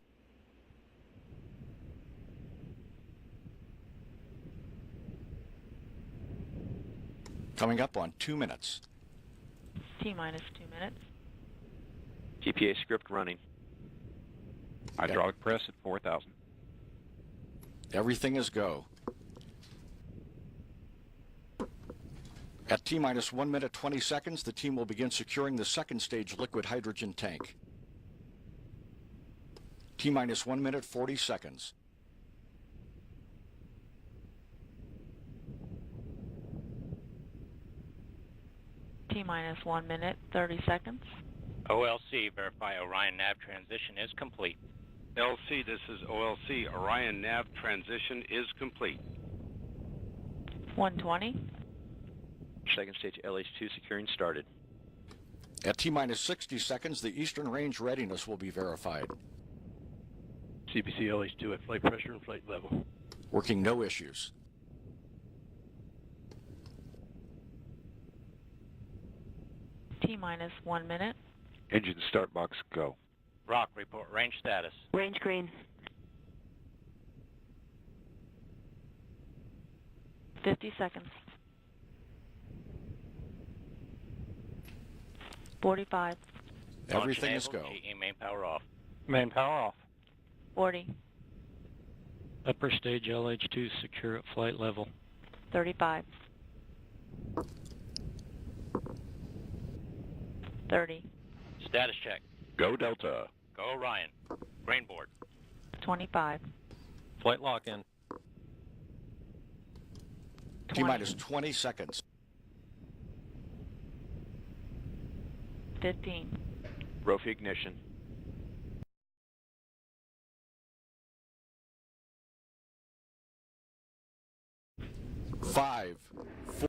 Coming up on 2 minutes. T-minus 2 minutes. GPA script running. Hydraulic press at 4,000. Everything is go. At T-minus 1 minute 20 seconds, the team will begin securing the second stage liquid hydrogen tank. T-minus 1 minute 40 seconds. T-minus 1 minute 30 seconds. OLC, verify Orion nav transition is complete. LC, this is OLC. Orion nav transition is complete. 120. Second stage LH2 securing started. At T-minus 60 seconds, the Eastern Range readiness will be verified. CPC LH2 at flight pressure and flight level. Working no issues. T-minus 1 minute. Engine start box go. Rock, report range status. Range green. 50 seconds. 45. Everything is enabled, go. GE main power off. Main power off. 40. Upper stage LH2 secure at flight level. 35. 30. Status check. Go Delta. Go Orion. Grain board. 25. Flight lock in. T-minus 20 seconds. 15. Rofi ignition. 5, 4.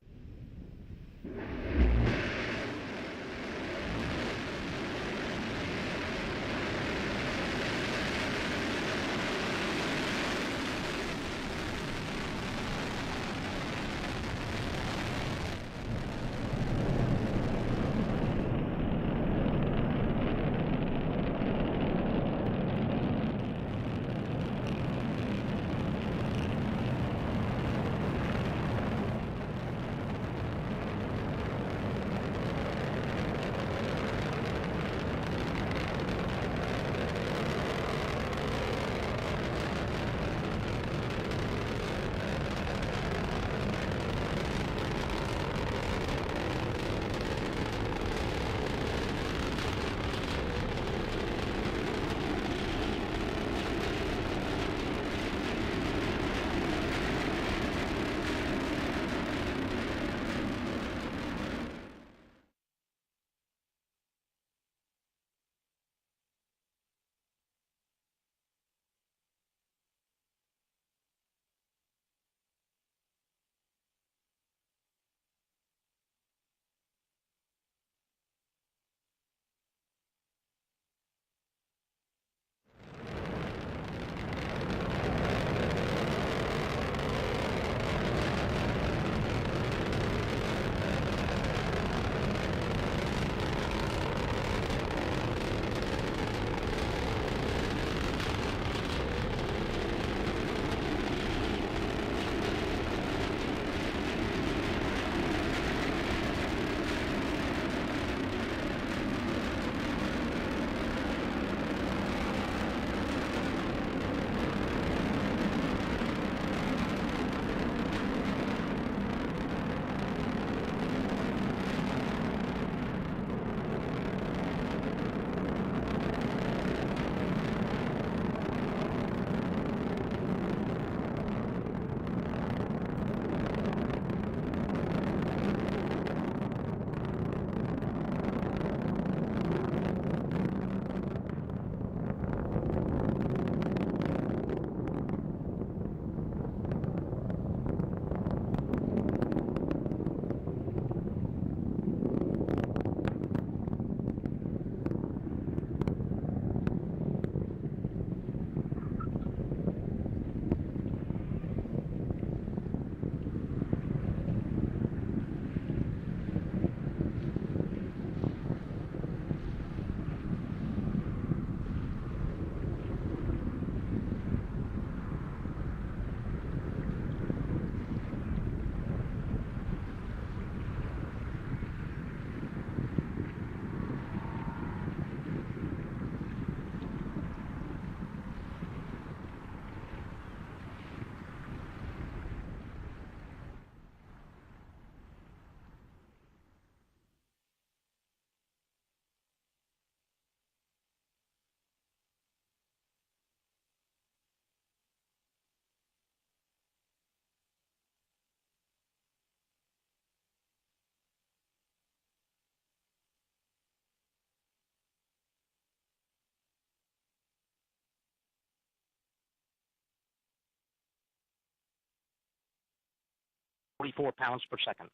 44 pounds per second.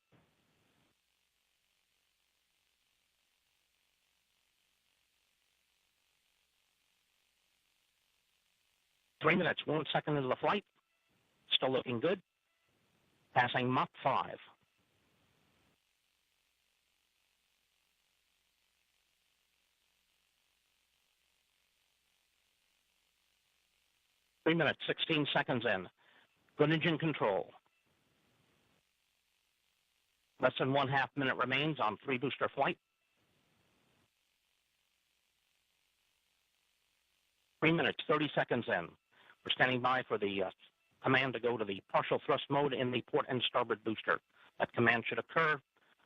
Three minutes, 1 second into the flight. Still looking good. Passing Mach 5. Three minutes, 16 seconds in. Good engine control. Less than 1/2 minute remains on 3-booster flight. 3 minutes, 30 seconds in. We're standing by for the command to go to the partial thrust mode in the port and starboard booster. That command should occur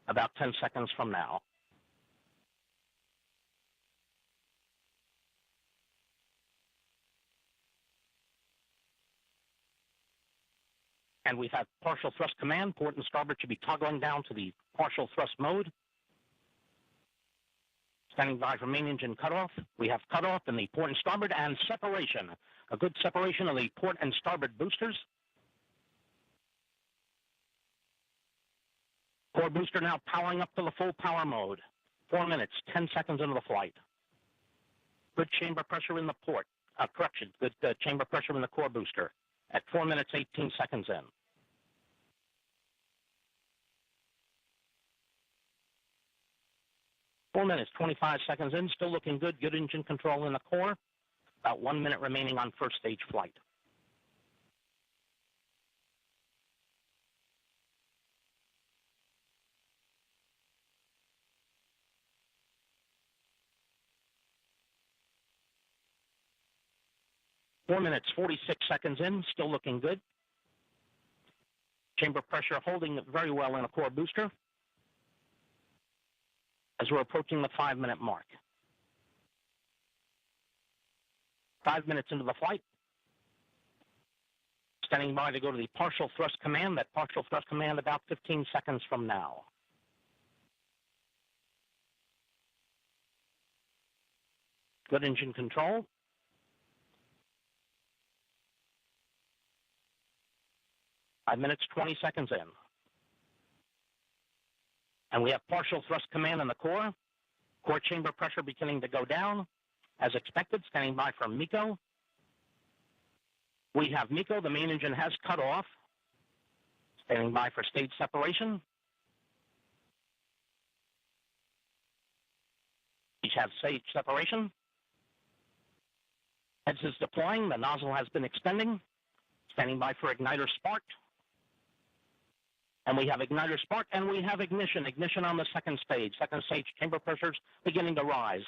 about 10 seconds from now. And we've had partial thrust command. Port and starboard should be toggling down to the partial thrust mode. Standing by for main engine cutoff. We have cutoff in the port and starboard and separation. A good separation of the port and starboard boosters. Core booster now powering up to the full power mode. 4 minutes, 10 seconds into the flight. Good chamber pressure in the port. Correction, good chamber pressure in the core booster at 4 minutes, 18 seconds in. Four minutes, 25 seconds in, still looking good. Good engine control in the core. About 1 minute remaining on first stage flight. Four minutes, 46 seconds in, still looking good. Chamber pressure holding very well in a core booster as we're approaching the 5-minute mark. 5 minutes into the flight. Standing by to go to the partial thrust command. That partial thrust command about 15 seconds from now. Good engine control. Five minutes, 20 seconds in. And we have partial thrust command in the core. Core chamber pressure beginning to go down. As expected, standing by for MECO. We have MECO. The main engine has cut off. Standing by for stage separation. Each have stage separation. Heads is deploying. The nozzle has been extending. Standing by for igniter spark. And we have igniter spark, and we have ignition. Ignition on the second stage. Second stage chamber pressures beginning to rise.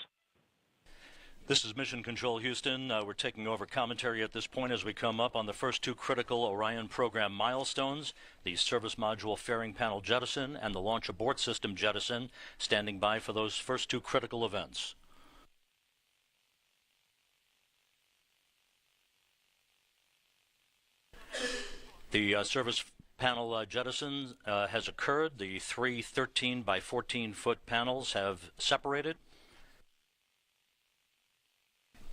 This is Mission Control Houston. We're taking over commentary at this point as we come up on the first two critical Orion program milestones, the service module fairing panel jettison and the launch abort system jettison, standing by for those first two critical events. The service panel jettison has occurred. The three 13 by 14 foot panels have separated.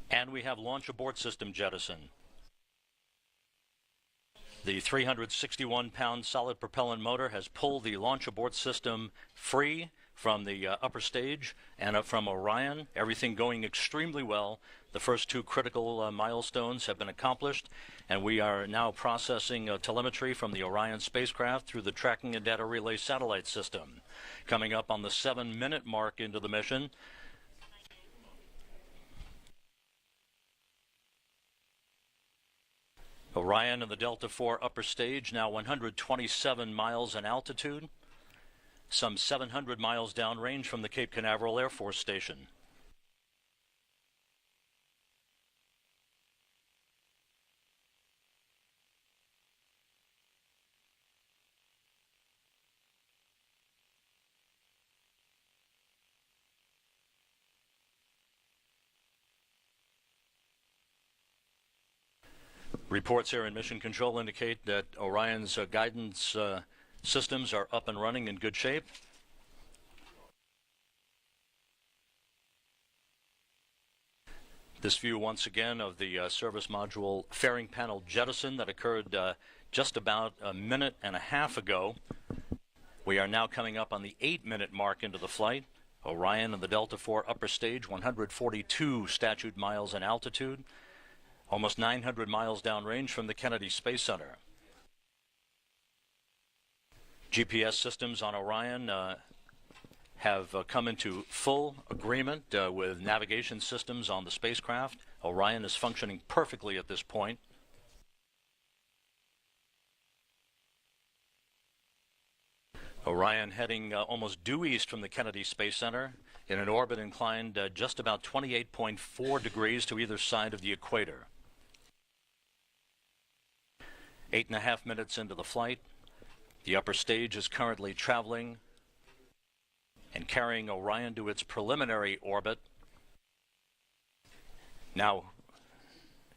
And we have launch abort system jettison. The 361-pound solid propellant motor has pulled the launch abort system free from the upper stage and up from Orion. Everything going extremely well. The first two critical milestones have been accomplished, and we are now processing telemetry from the Orion spacecraft through the tracking and data relay satellite system. Coming up on the 7-minute mark into the mission, Orion and the Delta IV upper stage, now 127 miles in altitude, some 700 miles downrange from the Cape Canaveral Air Force Station. Reports here in Mission Control indicate that Orion's guidance systems are up and running in good shape. This view once again of the service module fairing panel jettison that occurred just about a minute and a half ago. We are now coming up on the 8-minute mark into the flight. Orion and the Delta IV upper stage, 142 statute miles in altitude, almost 900 miles downrange from the Kennedy Space Center. GPS systems on Orion have come into full agreement with navigation systems on the spacecraft. Orion is functioning perfectly at this point. Orion heading almost due east from the Kennedy Space Center in an orbit inclined just about 28.4 degrees to either side of the equator. 8.5 minutes into the flight, the upper stage is currently traveling and carrying Orion to its preliminary orbit, now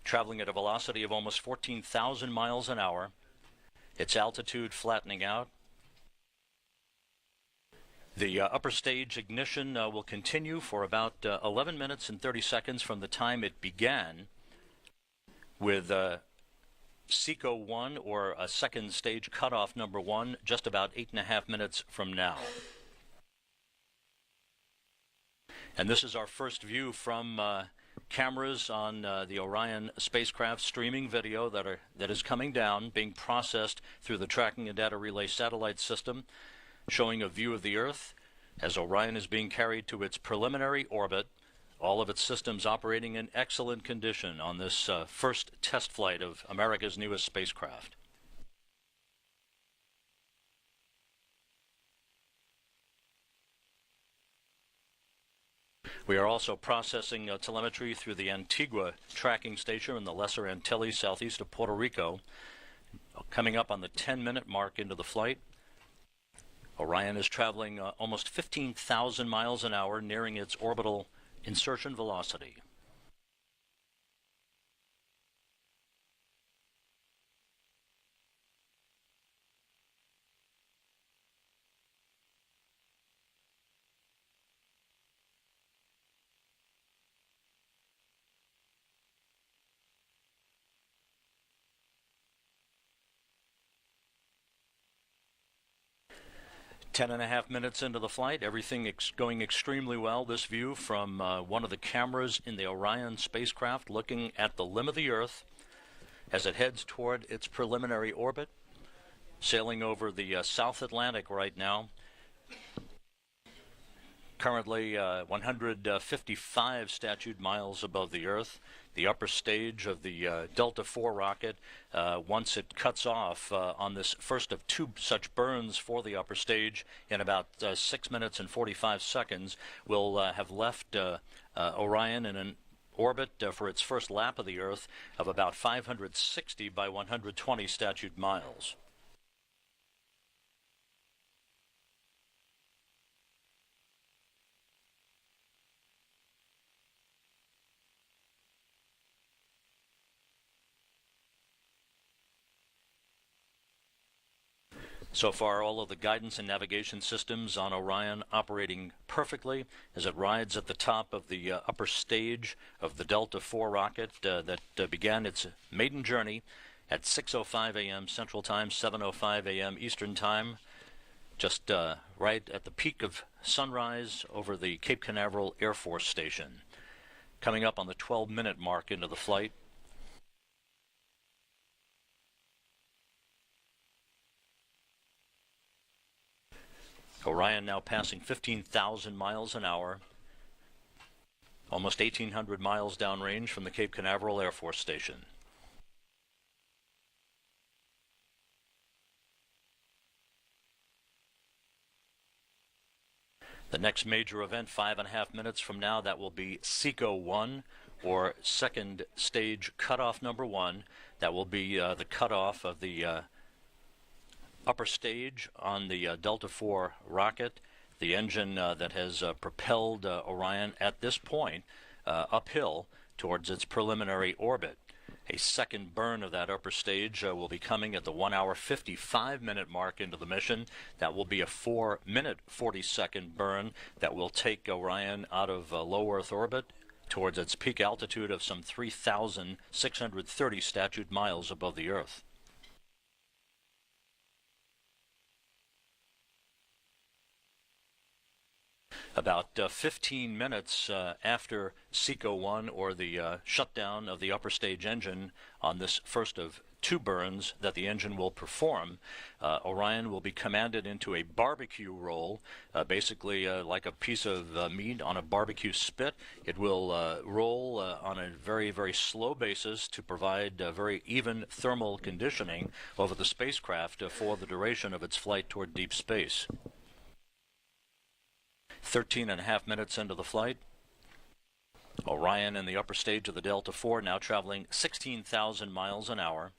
traveling at a velocity of almost 14,000 miles an hour, its altitude flattening out. The upper stage ignition will continue for about 11 minutes and 30 seconds from the time it began, with SECO 1, or a second stage cutoff number 1, just about 8.5 minutes from now. And this is our first view from cameras on the Orion spacecraft, streaming video that is coming down, being processed through the Tracking and Data Relay satellite system, showing a view of the Earth as Orion is being carried to its preliminary orbit, all of its systems operating in excellent condition on this first test flight of America's newest spacecraft. We are also processing telemetry through the Antigua tracking station in the Lesser Antilles southeast of Puerto Rico, coming up on the 10-minute mark into the flight. Orion is traveling almost 15,000 miles an hour, nearing its orbital insertion velocity. Ten and a half minutes into the flight, everything going extremely well. This view from one of the cameras in the Orion spacecraft looking at the limb of the Earth as it heads toward its preliminary orbit, sailing over the South Atlantic right now. Currently 155 statute miles above the Earth. The upper stage of the Delta IV rocket, once it cuts off on this first of 2 such burns for the upper stage in about 6 minutes and 45 seconds, will have left Orion in an orbit for its first lap of the Earth of about 560 by 120 statute miles. So far, all of the guidance and navigation systems on Orion operating perfectly as it rides at the top of the upper stage of the Delta IV rocket that began its maiden journey at 6:05 a.m. Central Time, 7:05 a.m. Eastern Time, just right at the peak of sunrise over the Cape Canaveral Air Force Station. Coming up on the 12-minute mark into the flight. Orion now passing 15,000 miles an hour, almost 1,800 miles downrange from the Cape Canaveral Air Force Station. The next major event, 5.5 minutes from now, that will be SECO 1, or second stage cutoff number 1. That will be the cutoff of the upper stage on the Delta IV rocket, the engine that has propelled Orion at this point uphill towards its preliminary orbit. A second burn of that upper stage will be coming at the 1 hour 55-minute mark into the mission. That will be a 4-minute 40-second burn that will take Orion out of low Earth orbit towards its peak altitude of some 3,630 statute miles above the Earth. About 15 minutes after SECO 1, or the shutdown of the upper stage engine on this first of two burns that the engine will perform, Orion will be commanded into a barbecue roll, basically like a piece of meat on a barbecue spit. It will roll on a very, very slow basis to provide very even thermal conditioning over the spacecraft for the duration of its flight toward deep space. 13.5 minutes into the flight, Orion in the upper stage of the Delta IV now traveling 16,000 miles an hour,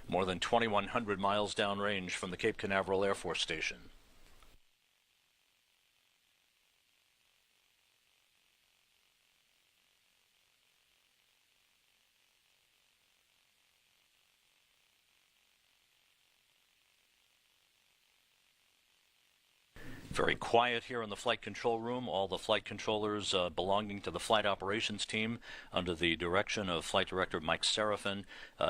more than 2,100 miles downrange from the Cape Canaveral Air Force Station. Very quiet here in the flight control room. All the flight controllers belonging to the flight operations team under the direction of Flight Director Mike Serafin,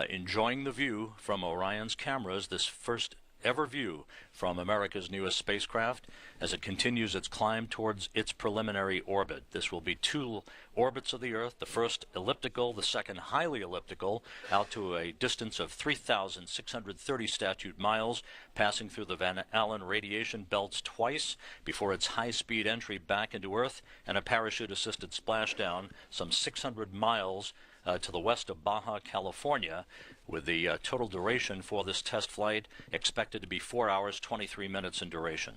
enjoying the view from Orion's cameras, this first ever view from America's newest spacecraft as it continues its climb towards its preliminary orbit. This will be two orbits of the Earth, the first elliptical, the second highly elliptical, out to a distance of 3,630 statute miles, passing through the Van Allen radiation belts twice before its high-speed entry back into Earth and a parachute-assisted splashdown some 600 miles to the west of Baja, California, with the total duration for this test flight expected to be 4 hours, 23 minutes in duration.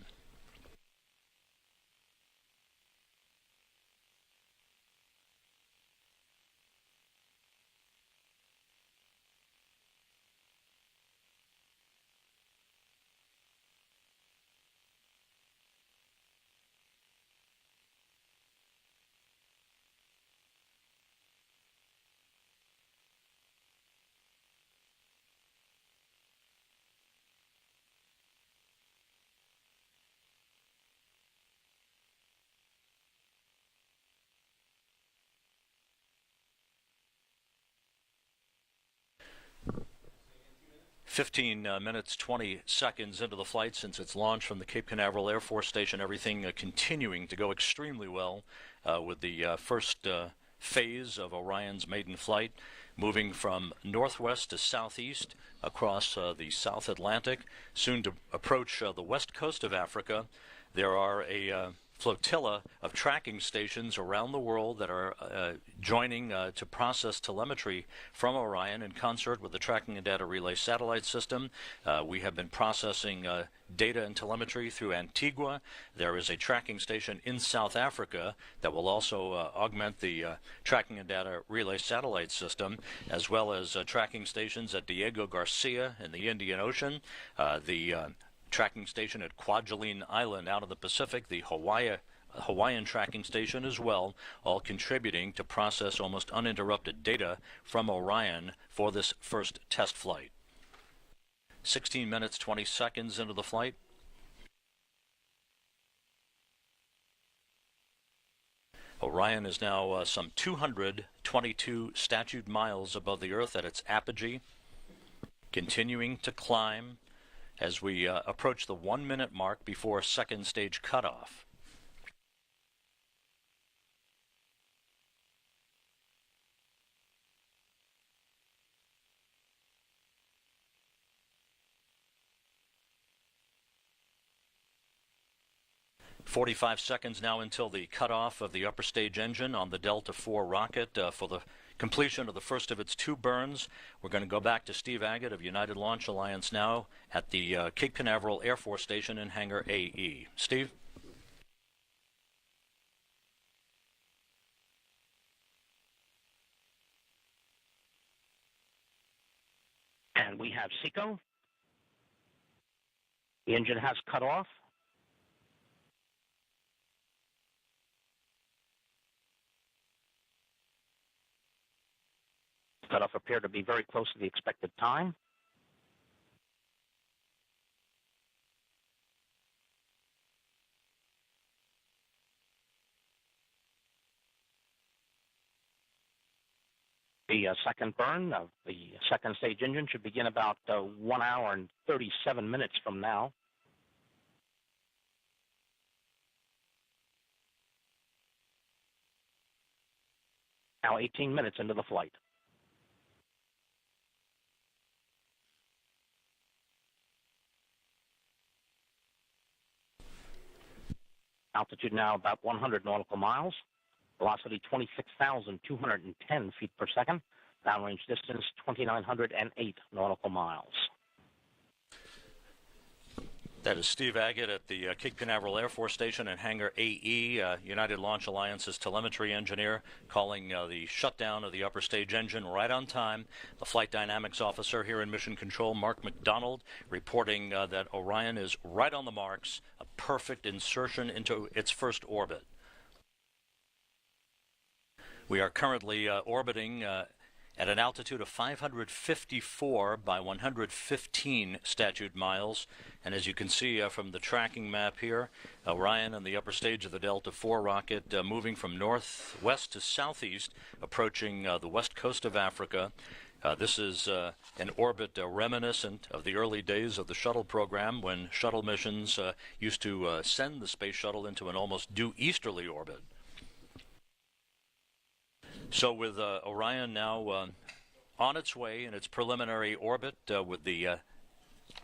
Fifteen minutes, 20 seconds into the flight since its launch from the Cape Canaveral Air Force Station, everything continuing to go extremely well with the first phase of Orion's maiden flight, moving from northwest to southeast across the South Atlantic, soon to approach the west coast of Africa. There are a flotilla of tracking stations around the world that are joining to process telemetry from Orion in concert with the Tracking and Data Relay Satellite System. We have been processing data and telemetry through Antigua. There is a tracking station in South Africa that will also augment the Tracking and Data Relay Satellite System, as well as tracking stations at Diego Garcia in the Indian Ocean, the tracking station at Kwajalein Island out of the Pacific, the Hawaiian tracking station as well, all contributing to process almost uninterrupted data from Orion for this first test flight. 16 minutes, 20 seconds into the flight. Orion is now some 222 statute miles above the Earth at its apogee, continuing to climb as we approach the 1 minute mark before second stage cutoff. "45 seconds now until the cutoff of the upper stage engine on the Delta IV rocket for the completion of the first of its two burns. We're going to go back to Steve Agate of United Launch Alliance now at the Cape Canaveral Air Force Station in Hangar AE. Steve? And we have SECO. The engine has cut off. Cutoff appeared to be very close to the expected time. The second burn of the second stage engine should begin about 1 hour and 37 minutes from now. Now 18 minutes into the flight. Altitude now about 100 nautical miles. Velocity 26,210 feet per second. Downrange distance 2,908 nautical miles. That is Steve Agate at the Cape Canaveral Air Force Station and Hangar AE, United Launch Alliance's telemetry engineer, calling the shutdown of the upper stage engine right on time. The flight dynamics officer here in Mission Control, Mark McDonald, reporting that Orion is right on the marks, a perfect insertion into its first orbit. We are currently orbiting at an altitude of 554 by 115 statute miles. And as you can see from the tracking map here, Orion and the upper stage of the Delta IV rocket moving from northwest to southeast, approaching the west coast of Africa. This is an orbit reminiscent of the early days of the shuttle program, when shuttle missions used to send the space shuttle into an almost due easterly orbit. So with Orion now on its way in its preliminary orbit with the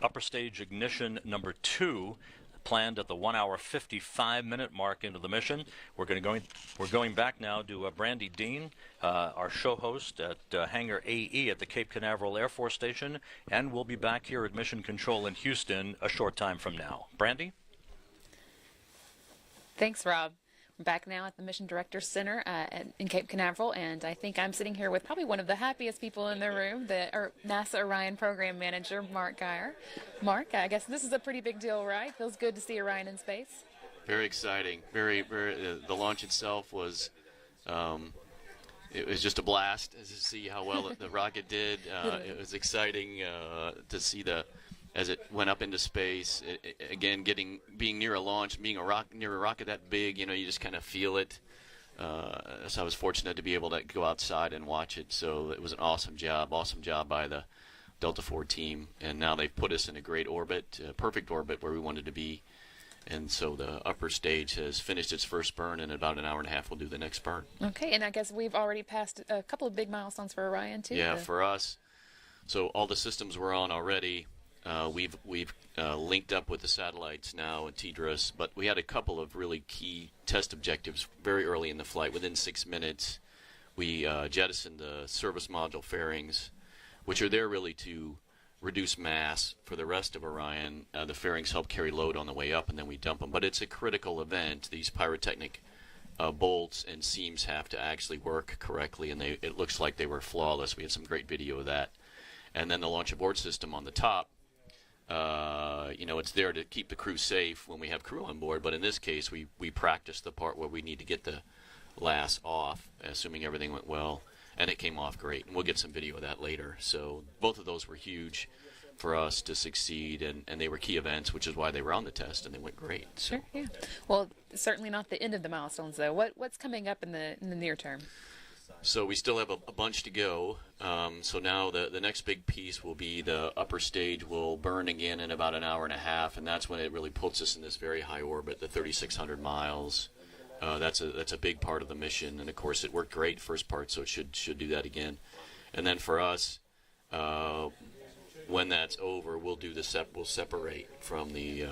upper stage ignition number 2 planned at the 1 hour 55-minute mark into the mission, we're going back now to Brandy Dean, our show host at Hangar AE at the Cape Canaveral Air Force Station, and we'll be back here at Mission Control in Houston a short time from now. Brandy? Thanks, Rob. We're back now at the Mission Director Center in Cape Canaveral, and I think I'm sitting here with probably one of the happiest people in the room, the NASA Orion Program Manager, Mark Geyer. Mark, I guess this is a pretty big deal, right? Feels good to see Orion in space. Very exciting. Very. The launch itself was, it was just a blast to see how well the rocket did. It was exciting to see as it went up into space, again, being near a launch, being near a rocket that big, you just kind of feel it. So I was fortunate to be able to go outside and watch it. So it was an awesome job by the Delta IV team. And now they've put us in a great orbit, a perfect orbit where we wanted to be. And so the upper stage has finished its first burn, and in about an hour and a half we'll do the next burn. Okay, and I guess we've already passed a couple of big milestones for Orion, too. Yeah, for us. So all the systems we're on already. We've linked up with the satellites now at TDRS, but we had a couple of really key test objectives very early in the flight. Within 6 minutes, we jettisoned the service module fairings, which are there really to reduce mass for the rest of Orion. The fairings help carry load on the way up, and then we dump them. But it's a critical event. These pyrotechnic bolts and seams have to actually work correctly, and it looks like they were flawless. We had some great video of that. And then the launch abort system on the top. It's there to keep the crew safe when we have crew on board, but in this case we practiced the part where we need to get the LAS off, assuming everything went well, and it came off great, and we'll get some video of that later. So both of those were huge for us to succeed, and they were key events, which is why they were on the test, and they went great. So. Sure, yeah. Well, certainly not the end of the milestones, though. What's coming up in the near term? So we still have a bunch to go. So now the next big piece will be the upper stage will burn again in about an hour and a half, and that's when it really puts us in this very high orbit, the 3,600 miles. That's a big part of the mission, and of course it worked great first part, so it should do that again. And then for us, when that's over, we'll separate from the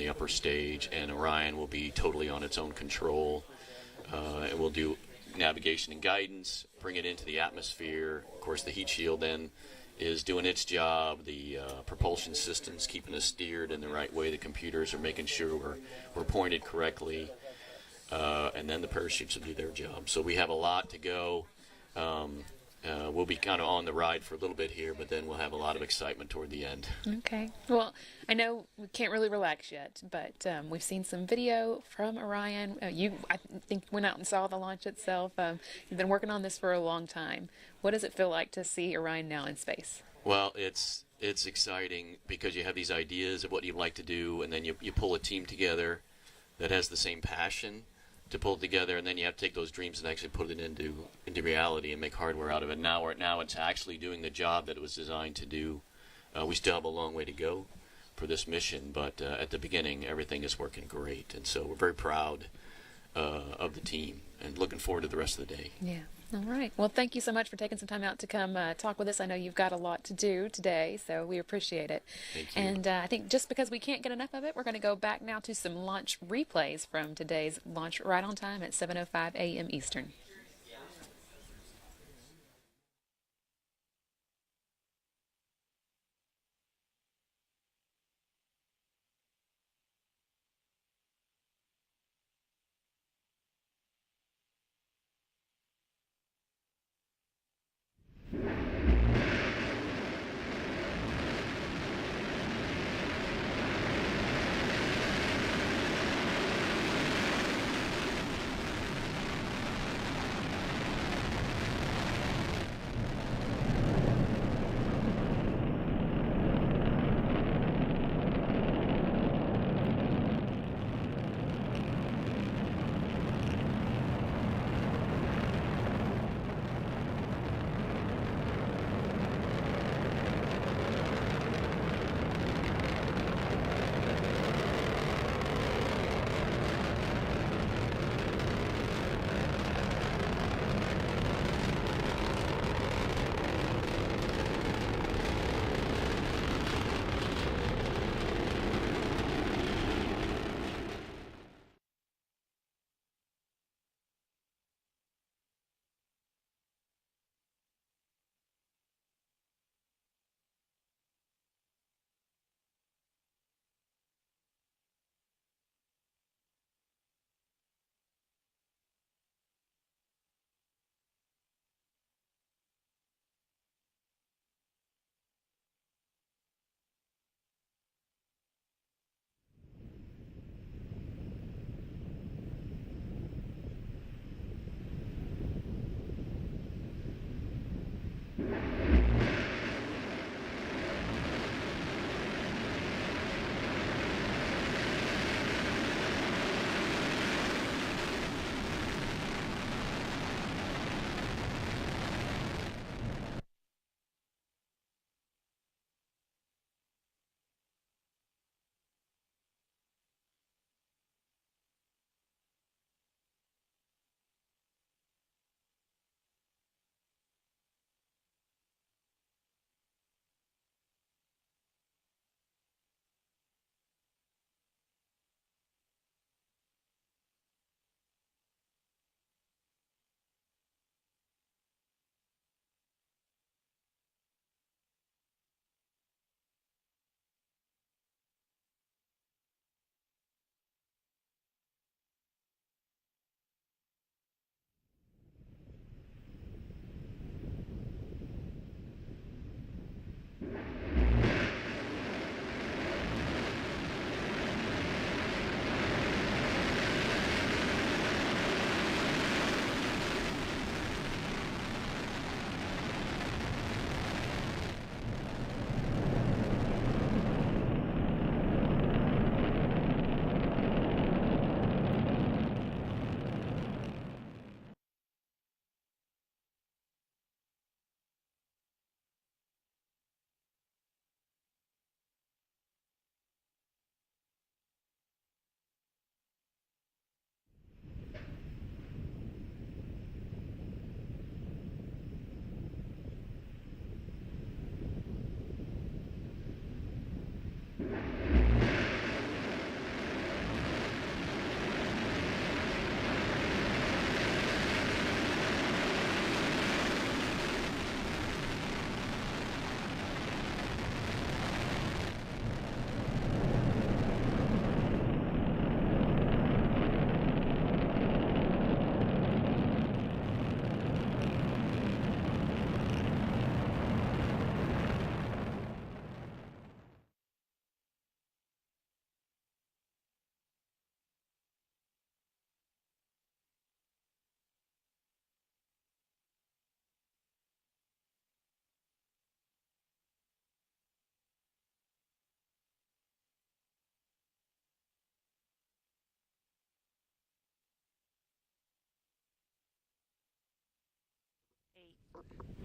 upper stage, and Orion will be totally on its own control, and we'll do navigation and guidance, bring it into the atmosphere. Of course, the heat shield then is doing its job. The propulsion system's keeping us steered in the right way. The computers are making sure we're pointed correctly. And then the parachutes will do their job. So we have a lot to go. We'll be kind of on the ride for a little bit here, but then we'll have a lot of excitement toward the end. Okay. Well, I know we can't really relax yet, but we've seen some video from Orion. I think, went out and saw the launch itself. You've been working on this for a long time. What does it feel like to see Orion now in space? Well, it's exciting because you have these ideas of what you'd like to do, and then you pull a team together that has the same passion to pull it together, and then you have to take those dreams and actually put it into reality and make hardware out of it. Now it's actually doing the job that it was designed to do. We still have a long way to go for this mission, but at the beginning, everything is working great, and so we're very proud of the team and looking forward to the rest of the day. Yeah. All right. Well, thank you so much for taking some time out to come talk with us. I know you've got a lot to do today, so we appreciate it. Thank you. And I think just because we can't get enough of it, we're going to go back now to some launch replays from today's launch right on time at 7:05 a.m. Eastern.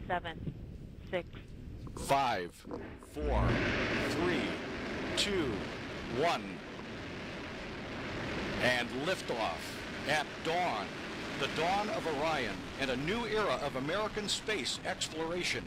Seven, 6, 5, 4, 3, 2, 1. And liftoff at dawn the dawn of Orion and a new era of American space exploration.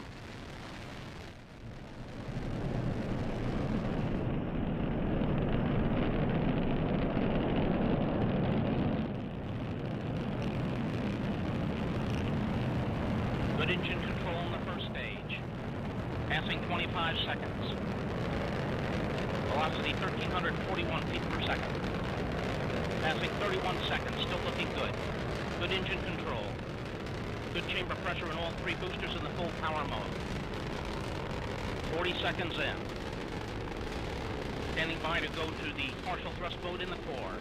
Good engine control on the first stage. Passing 25 seconds. Velocity 1,341 feet per second. Passing 31 seconds, still looking good. Good engine control. Good chamber pressure in all three boosters in the full power mode. 40 seconds in. Standing by to go to the partial thrust mode in the core.